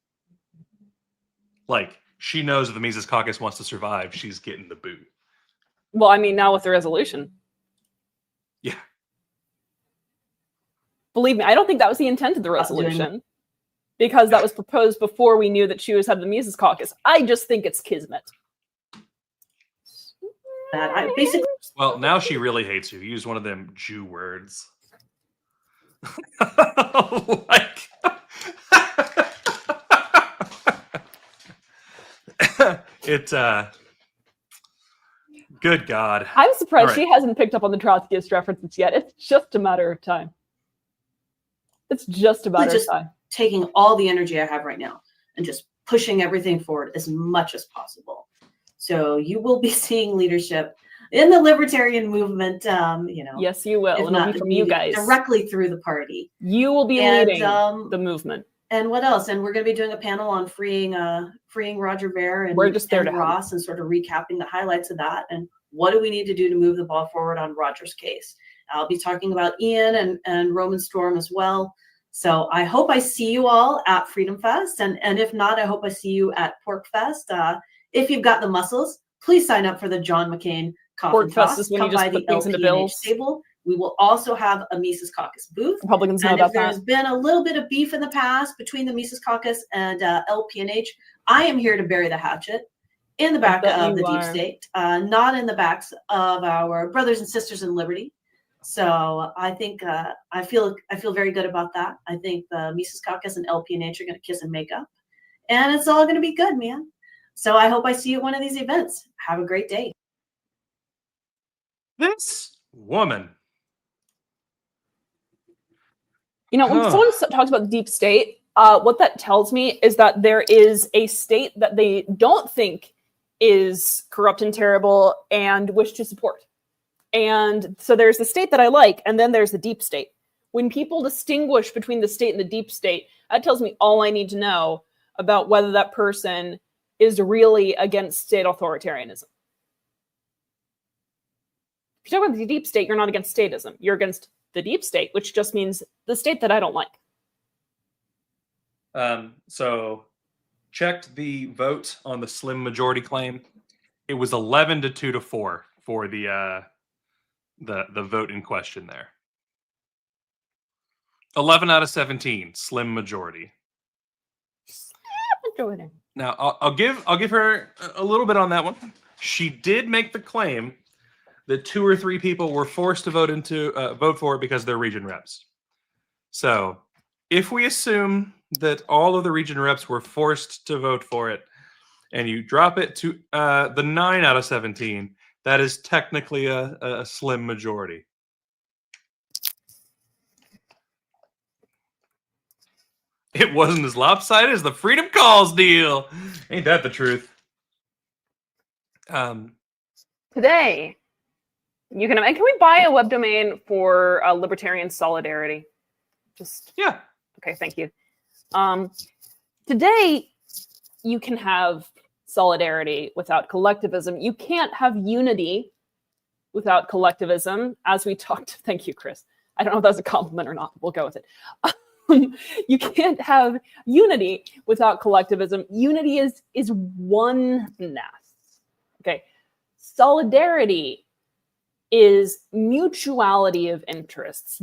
Like, she knows if the Mises Caucus wants to survive, she's getting the boot. Well, I mean, now with the resolution. Yeah. Believe me, I don't think that was the intent of the resolution. Because that was proposed before we knew that she was head of the Mises Caucus. I just think it's kismet. I basically. Well, now she really hates you. You used one of them Jew words. Like, good God. I'm surprised Right. she hasn't picked up on the Trotskyist references yet. It's just a matter of time. It's just a matter of time. Taking all the energy I have right now and just pushing everything forward as much as possible. So you will be seeing leadership in the libertarian movement, Yes, you will. if It'll not be from you guys. directly through the party. You will be leading the movement. And what else? And we're going to be doing a panel on freeing Roger Ver and, We're just there and to help. Ross and sort of recapping the highlights of that and what do we need to do to move the ball forward on Roger's case. I'll be talking about Ian and Roman Storm as well. So I hope I see you all at Freedom Fest. And if not, I hope I see you at Pork Fest. If you've got the muscles, please sign up for the John McCain Coffin Pork Fest Toss. is when Come you just by the put things into LPA bills. table. We will also have a Mises Caucus booth. Republicans know And about if there's that. been a little bit of beef in the past between the Mises Caucus and LPNH, I am here to bury the hatchet in the back bet of the you deep are. state, not in the backs of our brothers and sisters in liberty. So I think I feel very good about that. I think the Mises Caucus and LPNH are going to kiss and make up, and it's all going to be good, man. So I hope I see you at one of these events. Have a great day. This woman. You know, when someone talks about the deep state, what that tells me is that there is a state that they don't think is corrupt and terrible and wish to support. And so there's the state that I like, and then there's the deep state. When people distinguish between the state and the deep state, that tells me all I need to know about whether that person is really against state authoritarianism. If you're talking about the deep state, you're not against statism. You're against the deep state, which just means the state that I don't like. So checked the vote on the slim majority claim. It was 11 to 2 to 4 for the vote in question there. 11 out of 17, slim majority. Now I'll give her a little bit on that one. She did make the claim that 2 or 3 people were forced to vote for it because they're region reps. So if we assume that all of the region reps were forced to vote for it, and you drop it to the 9 out of 17, that is technically a slim majority. It wasn't as lopsided as the Freedom Calls deal. Ain't that the truth? Today, you can we buy a web domain for libertarian solidarity? Just yeah. Okay, thank you. Today, you can have solidarity without collectivism. You can't have unity without collectivism, as we talked. Thank you, Chris. I don't know if that's a compliment or not. We'll go with it. You can't have unity without collectivism. Unity is oneness. Okay. Solidarity is mutuality of interests,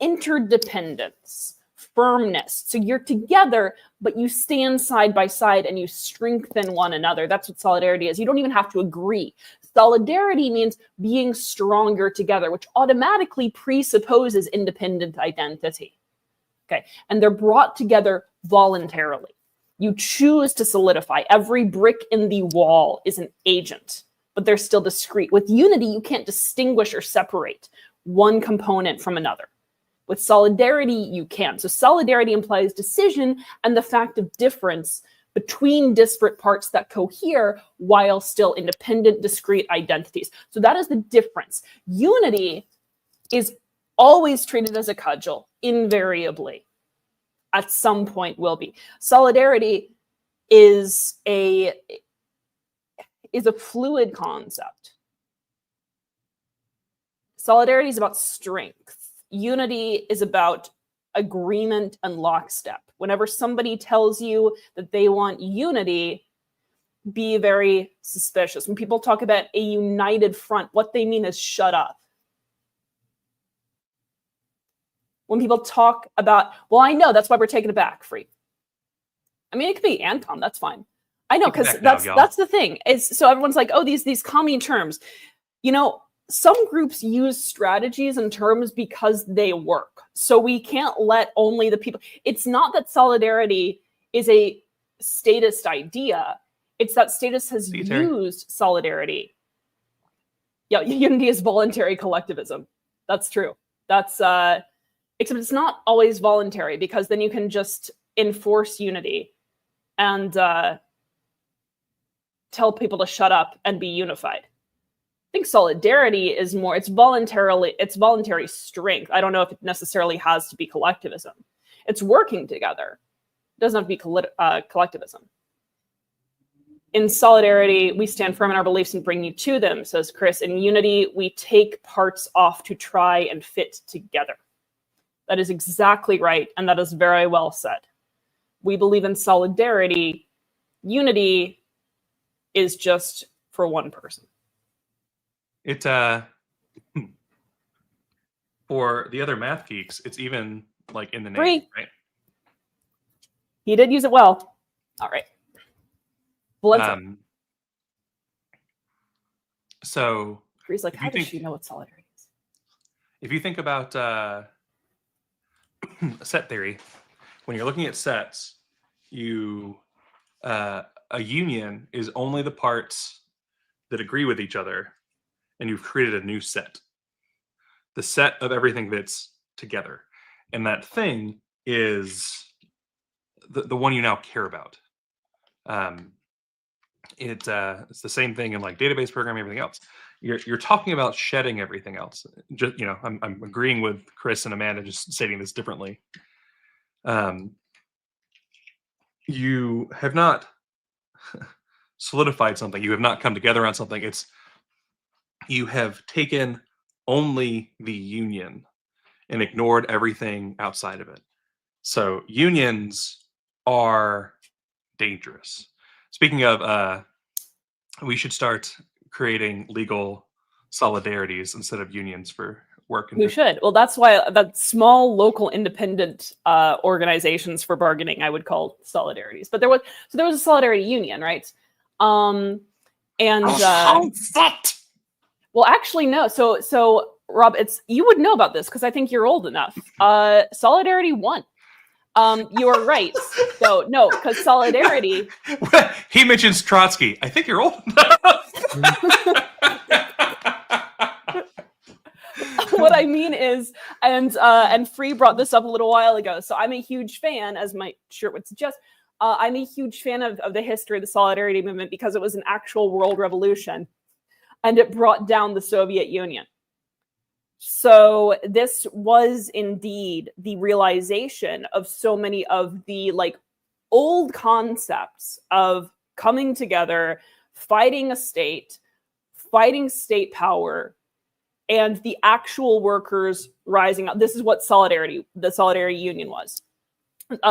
interdependence, firmness. So you're together, but you stand side by side and you strengthen one another. That's what solidarity is. You don't even have to agree. Solidarity means being stronger together, which automatically presupposes independent identity. Okay. And they're brought together voluntarily. You choose to solidify. Every brick in the wall is an agent, but they're still discrete. With unity, you can't distinguish or separate one component from another. With solidarity, you can. So solidarity implies decision and the fact of difference between disparate parts that cohere while still independent, discrete identities. So that is the difference. Unity is always treated as a cudgel, invariably. At some point will be. Solidarity is a fluid concept. Solidarity is about strength. Unity is about agreement and lockstep. Whenever somebody tells you that they want unity, be very suspicious. When people talk about a united front, what they mean is shut up. When people talk about, well, I know, that's why we're taking it back, Free. I mean, it could be Anton, that's fine. I know, because that's the thing. So everyone's like, oh, these commie terms. You know, some groups use strategies and terms because they work. So we can't let only the people. It's not that solidarity is a statist idea. It's that status has used solidarity. Yeah, unity is voluntary collectivism. That's true. That's except it's not always voluntary, because then you can just enforce unity and tell people to shut up and be unified. I think solidarity is more, it's voluntary strength. I don't know if it necessarily has to be collectivism. It's working together. It doesn't have to be collectivism. In solidarity, we stand firm in our beliefs and bring you to them, says Chris. In unity, we take parts off to try and fit together. That is exactly right, and that is very well said. We believe in solidarity. Unity is just for one person. It for the other math geeks, it's even like in the name, Free. right? He did use it well. All right. So Free's like, how does she know what solidarity is? If you think about set theory, when you're looking at sets, a union is only the parts that agree with each other, and you've created a new set. The set of everything that's together. And that thing is the one you now care about. It's the same thing in like database programming, everything else. You're talking about shedding everything else. Just, you know, I'm agreeing with Chris and Amanda, just stating this differently. You have not solidified something. You have not come together on something. You have taken only the union and ignored everything outside of it. So unions are dangerous. Speaking of, we should start creating legal solidarities instead of unions for work. We should. Well, that's why that small local independent organizations for bargaining I would call solidarities. But there was a solidarity union, right? Well, actually, no. So Rob, you would know about this because I think you're old enough. Solidarity won. You are right. So no, because solidarity. He mentions Trotsky. I think you're old enough. What I mean is, and Free brought this up a little while ago. So I'm a huge fan, as my shirt would suggest. I'm a huge fan of the history of the solidarity movement because it was an actual world revolution, and it brought down the Soviet Union. So this was indeed the realization of so many of the like old concepts of coming together, fighting a state, fighting state power, and the actual workers rising up. This is what the Solidarity Union was.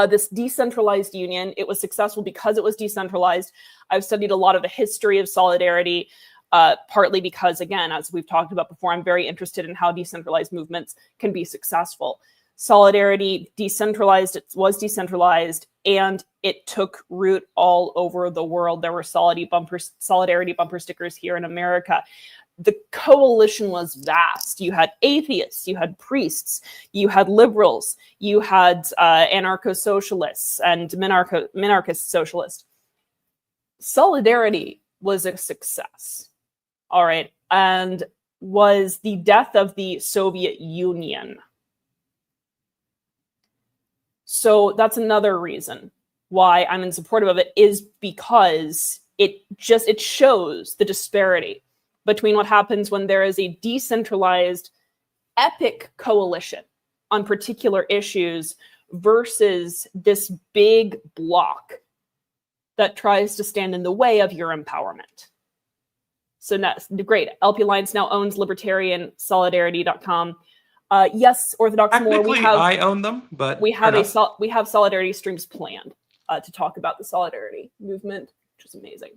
This decentralized union, it was successful because it was decentralized. I've studied a lot of the history of Solidarity, partly because, again, as we've talked about before, I'm very interested in how decentralized movements can be successful. Solidarity decentralized, it was decentralized, and it took root all over the world. There were Solidarity bumper stickers here in America. The coalition was vast. You had atheists, you had priests, you had liberals, you had anarcho-socialists and minarchist socialists. Solidarity was a success, all right, and was the death of the Soviet Union. So that's another reason why I'm in support of it, is because it shows the disparity between what happens when there is a decentralized epic coalition on particular issues versus this big block that tries to stand in the way of your empowerment. So that's great. LP Alliance now owns libertariansolidarity.com. Yes, Orthodox More, I own them, but we have Solidarity streams planned to talk about the Solidarity movement, which is amazing.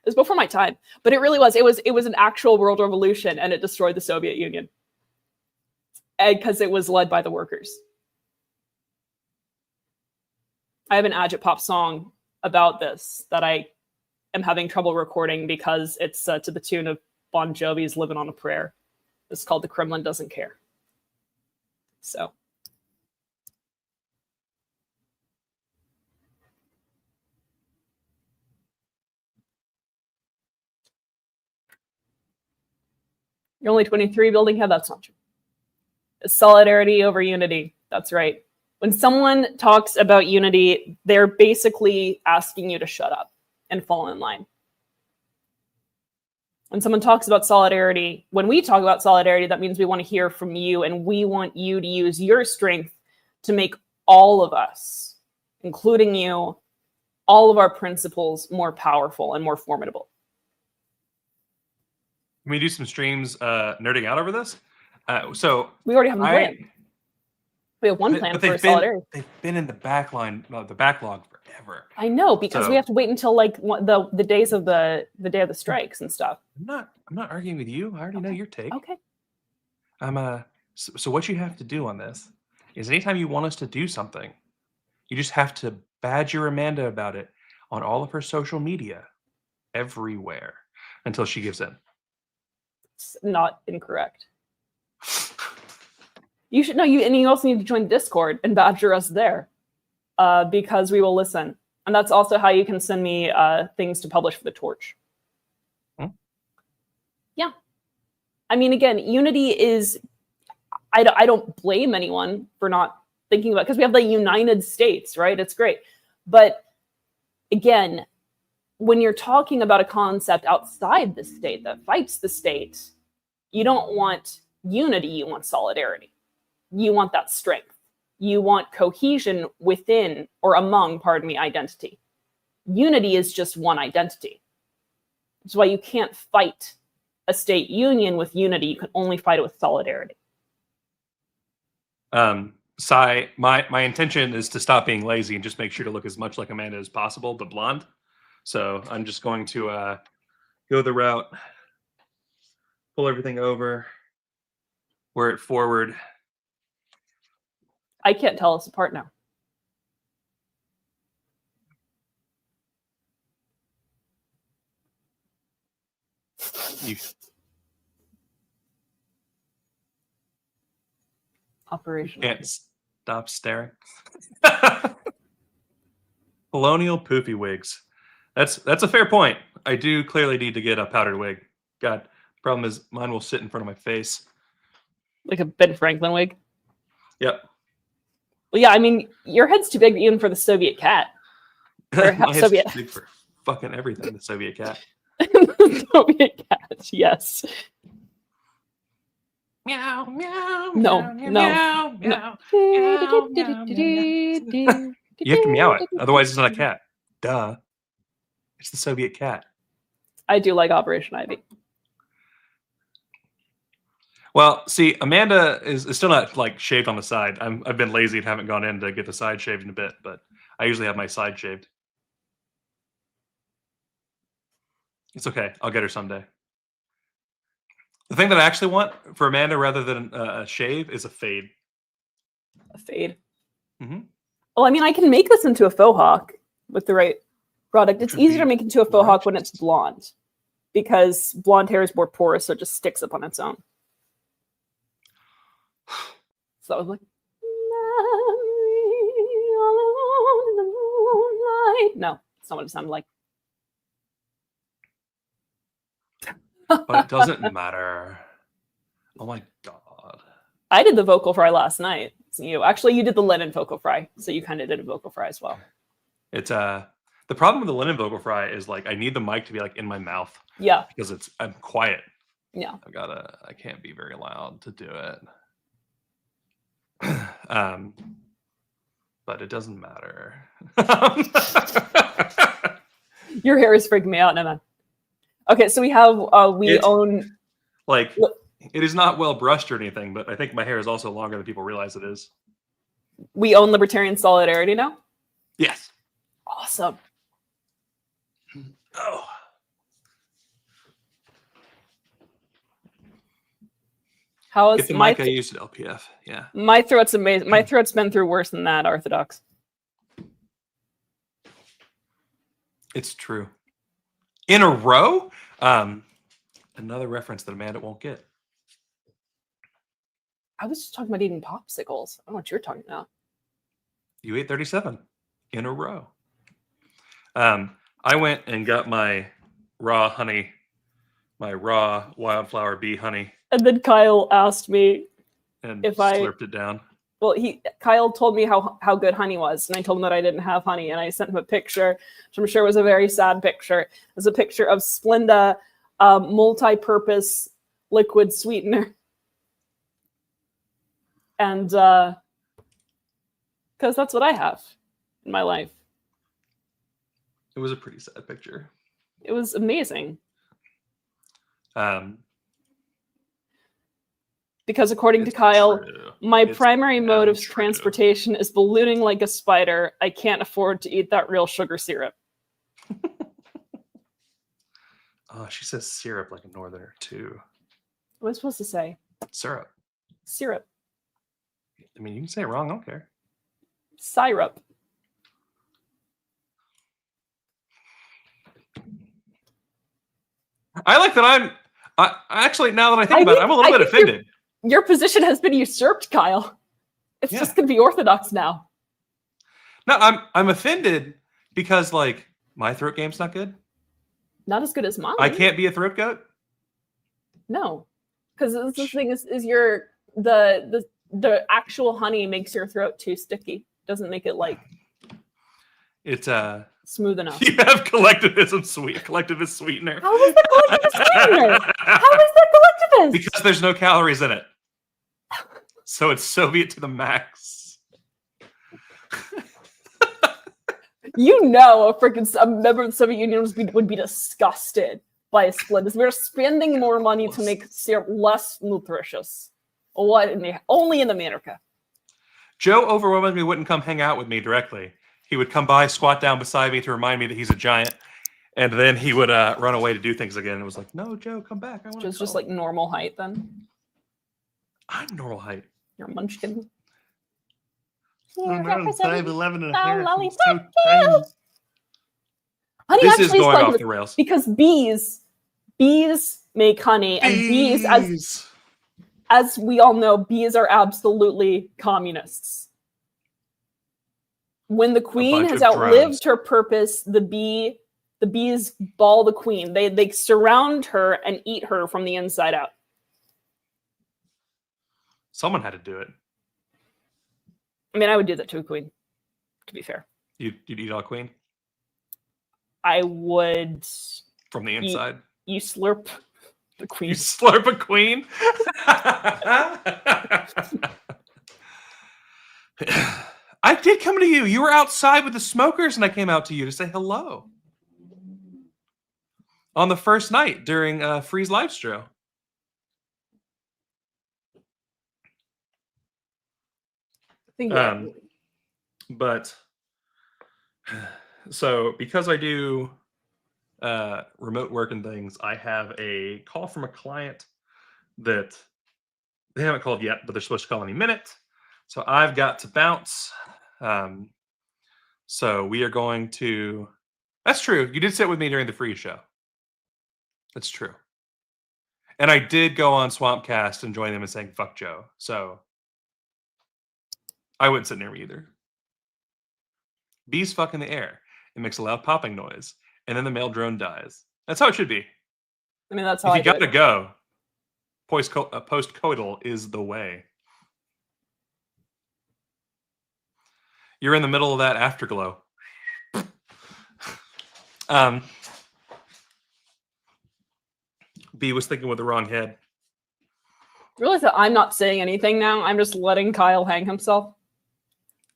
It was before my time, but it really was. It was an actual world revolution, and it destroyed the Soviet Union because it was led by the workers. I have an Agitpop song about this that I am having trouble recording because it's to the tune of Bon Jovi's "Living on a Prayer." It's called "The Kremlin Doesn't Care." So. You're only 23 building head. That's not true. It's solidarity over unity. That's right. When someone talks about unity, they're basically asking you to shut up and fall in line. When someone talks about solidarity, when we talk about solidarity, that means we want to hear from you, and we want you to use your strength to make all of us, including you, all of our principles more powerful and more formidable. Can we do some streams nerding out over this? So we already have a plan. We have one plan for solidarity. They've been in the backlog forever. I know, because we have to wait until like the days of the day of the strikes and stuff. I'm not arguing with you. I already know your take. Okay. So what you have to do on this is anytime you want us to do something, you just have to badger Amanda about it on all of her social media, everywhere, until she gives in. It's not incorrect. You should know and you also need to join Discord and badger us there, because we will listen. And that's also how you can send me things to publish for the Torch. Yeah. I mean, again, unity is, I don't blame anyone for not thinking about, because we have the United States, right? It's great. But again, when you're talking about a concept outside the state that fights the state, you don't want unity, you want solidarity. You want that strength. You want cohesion within or among, identity. Unity is just one identity. That's why you can't fight a state union with unity. You can only fight it with solidarity. Sai, my intention is to stop being lazy and just make sure to look as much like Amanda as possible, but blonde. So I'm just going to go the route, pull everything over, wear it forward. I can't tell us apart now. Operation. Can't stop staring. Colonial poofy wigs. That's a fair point. I do clearly need to get a powdered wig. God, problem is mine will sit in front of my face. Like a Ben Franklin wig? Yep. Well, yeah, I mean, your head's too big even for the Soviet cat. My head's too big for fucking everything, the Soviet cat. The Soviet cat, yes. Meow, meow. No, meow, no. meow, meow, meow, meow, meow. You have to meow it. Otherwise, it's not a cat. Duh. It's the Soviet cat. I do like Operation Ivy. Well, see, Amanda is still not like shaved on the side. I've been lazy and haven't gone in to get the side shaved in a bit, but I usually have my side shaved. It's okay. I'll get her someday. The thing that I actually want for Amanda rather than a shave is a fade. A fade. Mm-hmm. Well, I mean, I can make this into a faux hawk with the right product. It's easier to make into a faux hawk when it's blonde, because blonde hair is more porous, so it just sticks up on its own. So that was like, all alone in the moonlight. No, that's not what it sounded like. But it doesn't matter. Oh my god. I did the vocal fry last night. You did the linen vocal fry, so you kind of did a vocal fry as well. It's the problem with the linen vocal fry is like I need the mic to be like in my mouth. Yeah. Because I'm quiet. Yeah. I can't be very loud to do it. But it doesn't matter. Your hair is freaking me out, Emma. Okay, so we have own like it is not well brushed or anything, but I think my hair is also longer than people realize it is. We own Libertarian Solidarity now? Yes. Awesome. Oh. How Get is the my mic I used at LPF? Yeah. My throat's amazing. My throat's been through worse than that, Orthodox. It's true. In a row? Another reference that Amanda won't get. I was just talking about eating popsicles. I don't know what you're talking about. You ate 37 in a row. I went and got my raw honey, my raw wildflower bee honey. And then Kyle asked me and if slurped it down. Well, Kyle told me how good honey was, and I told him that I didn't have honey, and I sent him a picture, which I'm sure was a very sad picture. It was a picture of Splenda multi-purpose liquid sweetener. And because that's what I have in my life. It was a pretty sad picture. It was amazing. Because according to Kyle, my primary mode of transportation is ballooning like a spider. I can't afford to eat that real sugar syrup. Oh, she says syrup like a northerner too. What was I supposed to say? Syrup. Syrup. I mean, you can say it wrong. I don't care. Syrup. I like that I actually, now that I think about it, I'm a little bit offended. Your position has been usurped, Kyle. It's just going to be orthodox now. No, I'm offended because like my throat game's not good. Not as good as mine. I can't be a throat goat. No, because the thing is the actual honey makes your throat too sticky. Doesn't make it like it's smooth enough. You have collectivist sweetener. How is that collectivist sweetener? How is that collectivist? Because there's no calories in it. So it's Soviet to the max. You know, a member of the Soviet Union would be disgusted by a split. We're spending more money to make syrup less nutritious. Only in America. Joe overwhelmingly wouldn't come hang out with me directly. He would come by, squat down beside me to remind me that he's a giant, and then he would run away to do things again. It was like, no, Joe, come back. I want to. Joe's just like normal height then. I'm normal height. You're a munchkin. I'm around 5'11" and a half. So tiny. Honey this is actually going like off the rails. Because bees make honey, and bees as we all know, bees are absolutely communists. When the queen has outlived her purpose, the bees ball the queen. They surround her and eat her from the inside out. Someone had to do it. I mean, I would do that to a queen, to be fair. You'd eat a queen? I would. From the inside? You slurp the queen. You slurp a queen? I did come to you. You were outside with the smokers, and I came out to you to say hello. On the first night during Freeze Livestream. But so because I do remote work and things, I have a call from a client that they haven't called yet, but they're supposed to call any minute. So I've got to bounce. So we are going to. That's true. You did sit with me during the free show. That's true. And I did go on Swampcast and join them in saying "fuck Joe." So I wouldn't sit near me either. Bees fuck in the air. It makes a loud popping noise, and then the male drone dies. That's how it should be. I mean, that's how if you gotta go. Post-coital is the way. You're in the middle of that afterglow. B was thinking with the wrong head. Realize that I'm not saying anything now. I'm just letting Kyle hang himself.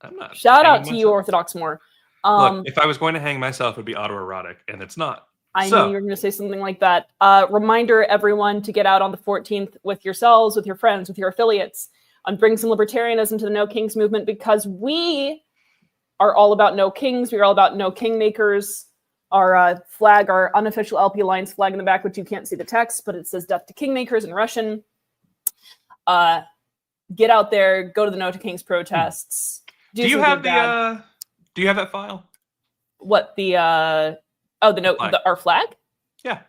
I'm not. Shout out to myself. you, Orthodox Moore. Look, if I was going to hang myself, it would be autoerotic, and it's not. I knew you were going to say something like that. Reminder, everyone, to get out on the 14th with yourselves, with your friends, with your affiliates, and bring some libertarianism to the No Kings movement, because we are all about no kings. We are all about no kingmakers. Our flag, our unofficial LP Alliance flag in the back, which you can't see the text, but it says "Death to Kingmakers" in Russian. Get out there, go to the No to Kings protests. Do you have the? Do you have that file? What the? Our flag? Yeah.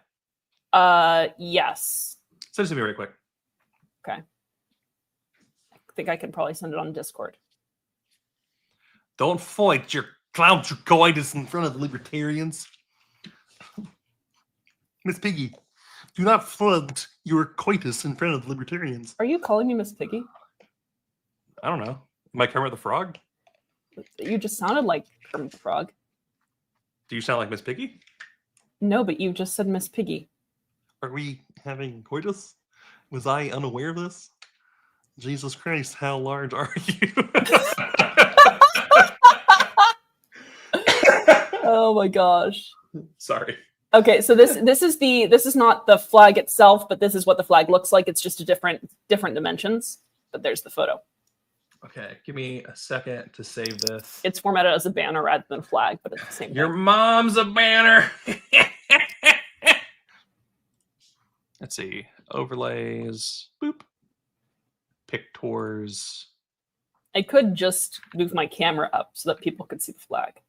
Yes. Send it to me right quick. Okay. I think I can probably send it on Discord. Don't fight your clown coitus in front of the libertarians. Miss Piggy, do not flood your coitus in front of the libertarians. Are you calling me Miss Piggy? I don't know. Am I Kermit the Frog? You just sounded like Kermit the Frog. Do you sound like Miss Piggy? No, but you just said Miss Piggy. Are we having coitus? Was I unaware of this? Jesus Christ, how large are you? Oh my gosh. Sorry. Okay, so this is not the flag itself, but this is what the flag looks like. It's just a different dimensions. But there's the photo. Okay, give me a second to save this. It's formatted as a banner rather than a flag, but it's the same Your thing. mom's a banner. Let's see. Overlays. Boop. Pictors. I could just move my camera up so that people could see the flag.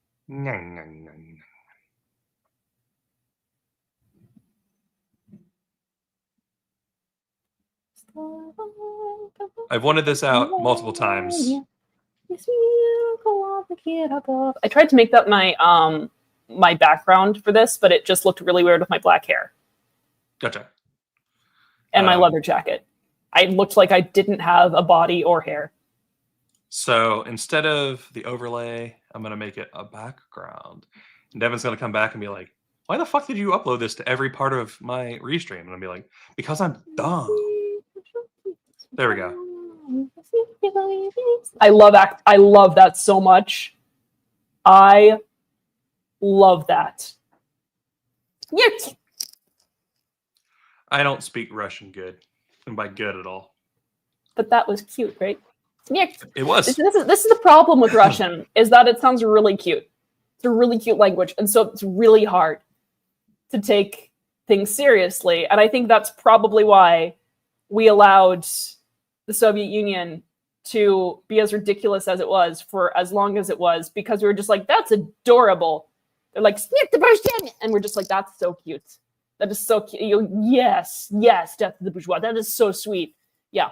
I've wanted this out multiple times. I tried to make that my my background for this, but it just looked really weird with my black hair. Gotcha. And my leather jacket. I looked like I didn't have a body or hair. So instead of the overlay, I'm going to make it a background. And Devin's going to come back and be like, why the fuck did you upload this to every part of my restream? And I'll be like, because I'm dumb. There we go. I love that so much. I love that. Yes. I don't speak Russian good, and by good at all. But that was cute, right? Yes. It was. This is the problem with Russian, is that it sounds really cute. It's a really cute language, and so it's really hard to take things seriously. And I think that's probably why we allowed the Soviet Union to be as ridiculous as it was for as long as it was, because we were just like, that's adorable. They're like, "Snick the bourgeois," and we're just like, that's so cute. That is so cute. Yes, death to the bourgeois. That is so sweet. Yeah.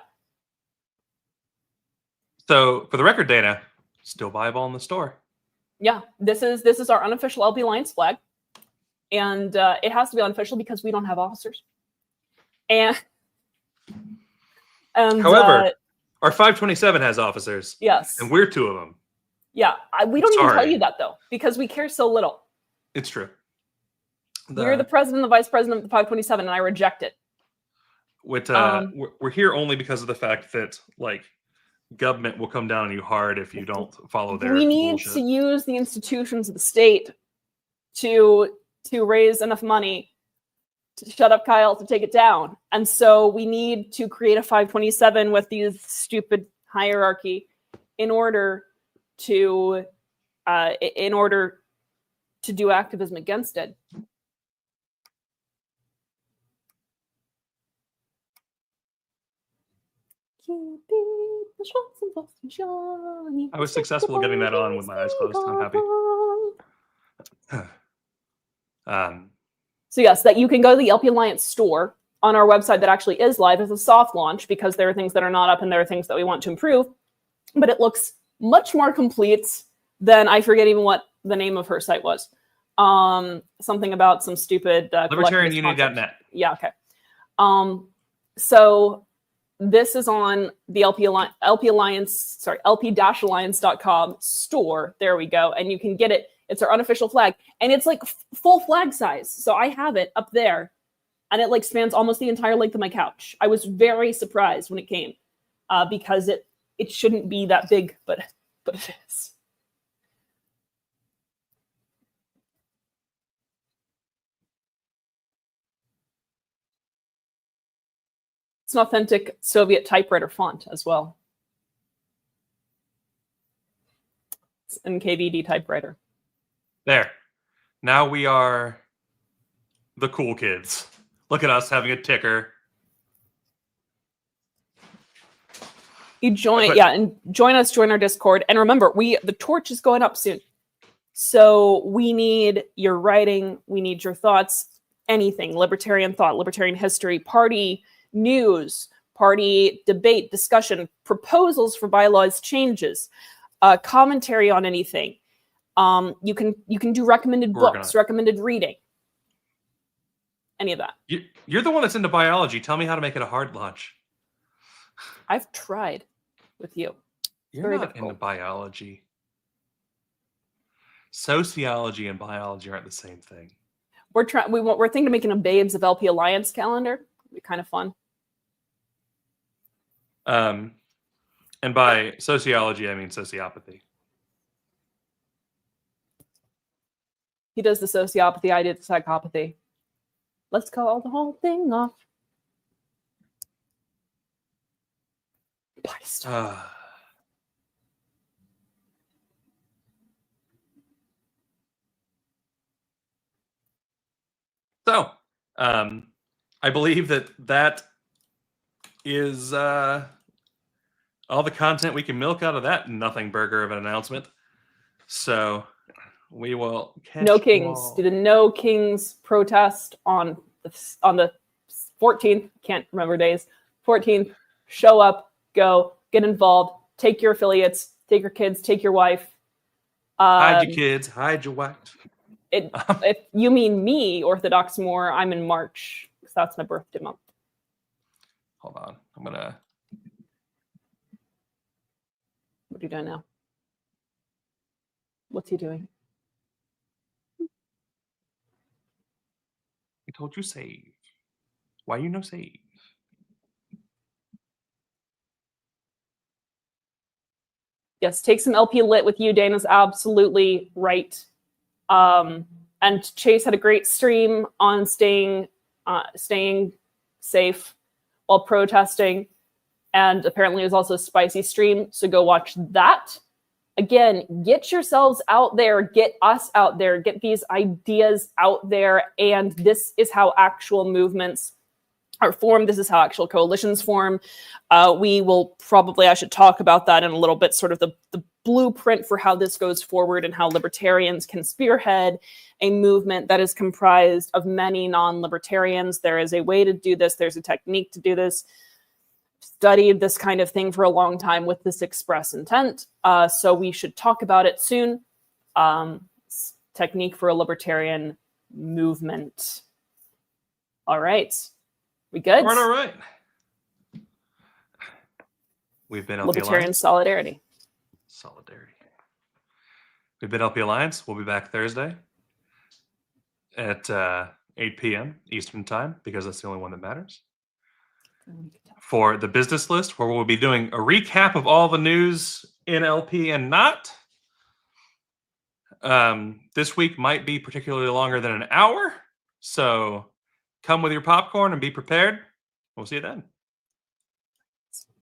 So for the record, Dana, still viable in the store. Yeah, this is our unofficial LP Alliance flag, and it has to be unofficial because we don't have officers. And however, our 527 has officers. Yes, and we're two of them. Yeah, we don't even tell you that though, because we care so little. It's true. We're the president and the vice president of the 527, and I reject it. We're here only because of the fact that, like, government will come down on you hard if you don't follow their We need bullshit. to use the institutions of the state to raise enough money to shut up Kyle to take it down. And so we need to create a 527 with these stupid hierarchy in order to do activism against it. I was successful getting that on with my eyes closed. I'm happy. So yes, that you can go to the LP Alliance store on our website that actually is live as a soft launch, because there are things that are not up and there are things that we want to improve. But it looks much more complete than, I forget even what the name of her site was. Something about some stupid libertarianunity.net. Yeah, okay. So this is on the LP-Alliance.com store. There we go. And you can get it. It's our unofficial flag. And it's like full flag size. So I have it up there. And it like spans almost the entire length of my couch. I was very surprised when it came because it shouldn't be that big, but it is. It's an authentic Soviet typewriter font as well. It's an NKVD typewriter. There. Now we are the cool kids. Look at us having a ticker. You join, and join us, join our Discord. And remember, the torch is going up soon. So we need your writing, we need your thoughts, anything, libertarian thought, libertarian history, party news, party debate, discussion, proposals for bylaws changes, commentary on anything. You can do recommended books, recommended reading, any of that. You're the one that's into biology. Tell me how to make it a hard launch. I've tried with you. You're not into biology. Sociology and biology aren't the same thing. We're thinking of making a Babes of LP Alliance calendar. It'd be kind of fun. And by sociology, I mean sociopathy. He does the sociopathy, I did the psychopathy. Let's call the whole thing off. So, I believe that is all the content we can milk out of that nothing burger of an announcement. So we will catch No Kings. Do the No Kings protest on the 14th. Can't remember days. 14th. Show up. Go. Get involved. Take your affiliates. Take your kids. Take your wife. Hide your kids. Hide your wife. If you mean me, Orthodox Moor, I'm in March because that's my birthday month. Hold on. I'm gonna. What are you doing now? What's he doing? I told you save. Why you no save? Yes, take some LP lit with you. Dana's absolutely right. And Chase had a great stream on staying safe while protesting. And apparently it was also a spicy stream. So go watch that. Again, get yourselves out there, get us out there, get these ideas out there. And this is how actual movements are formed. This is how actual coalitions form. We will probably, I should talk about that in a little bit, sort of the blueprint for how this goes forward and how libertarians can spearhead a movement that is comprised of many non-libertarians. There is a way to do this. There's a technique to do this. Studied this kind of thing for a long time with this express intent. So we should talk about it soon. Technique for a libertarian movement. All right. We good? All right. We've been LP Libertarian Alliance. solidarity. We've been LP Alliance. We'll be back Thursday at 8 p.m. Eastern Time because that's the only one that matters. for the business list, where we'll be doing a recap of all the news in LP and not. This week might be particularly longer than an hour, so come with your popcorn and be prepared. We'll see you then.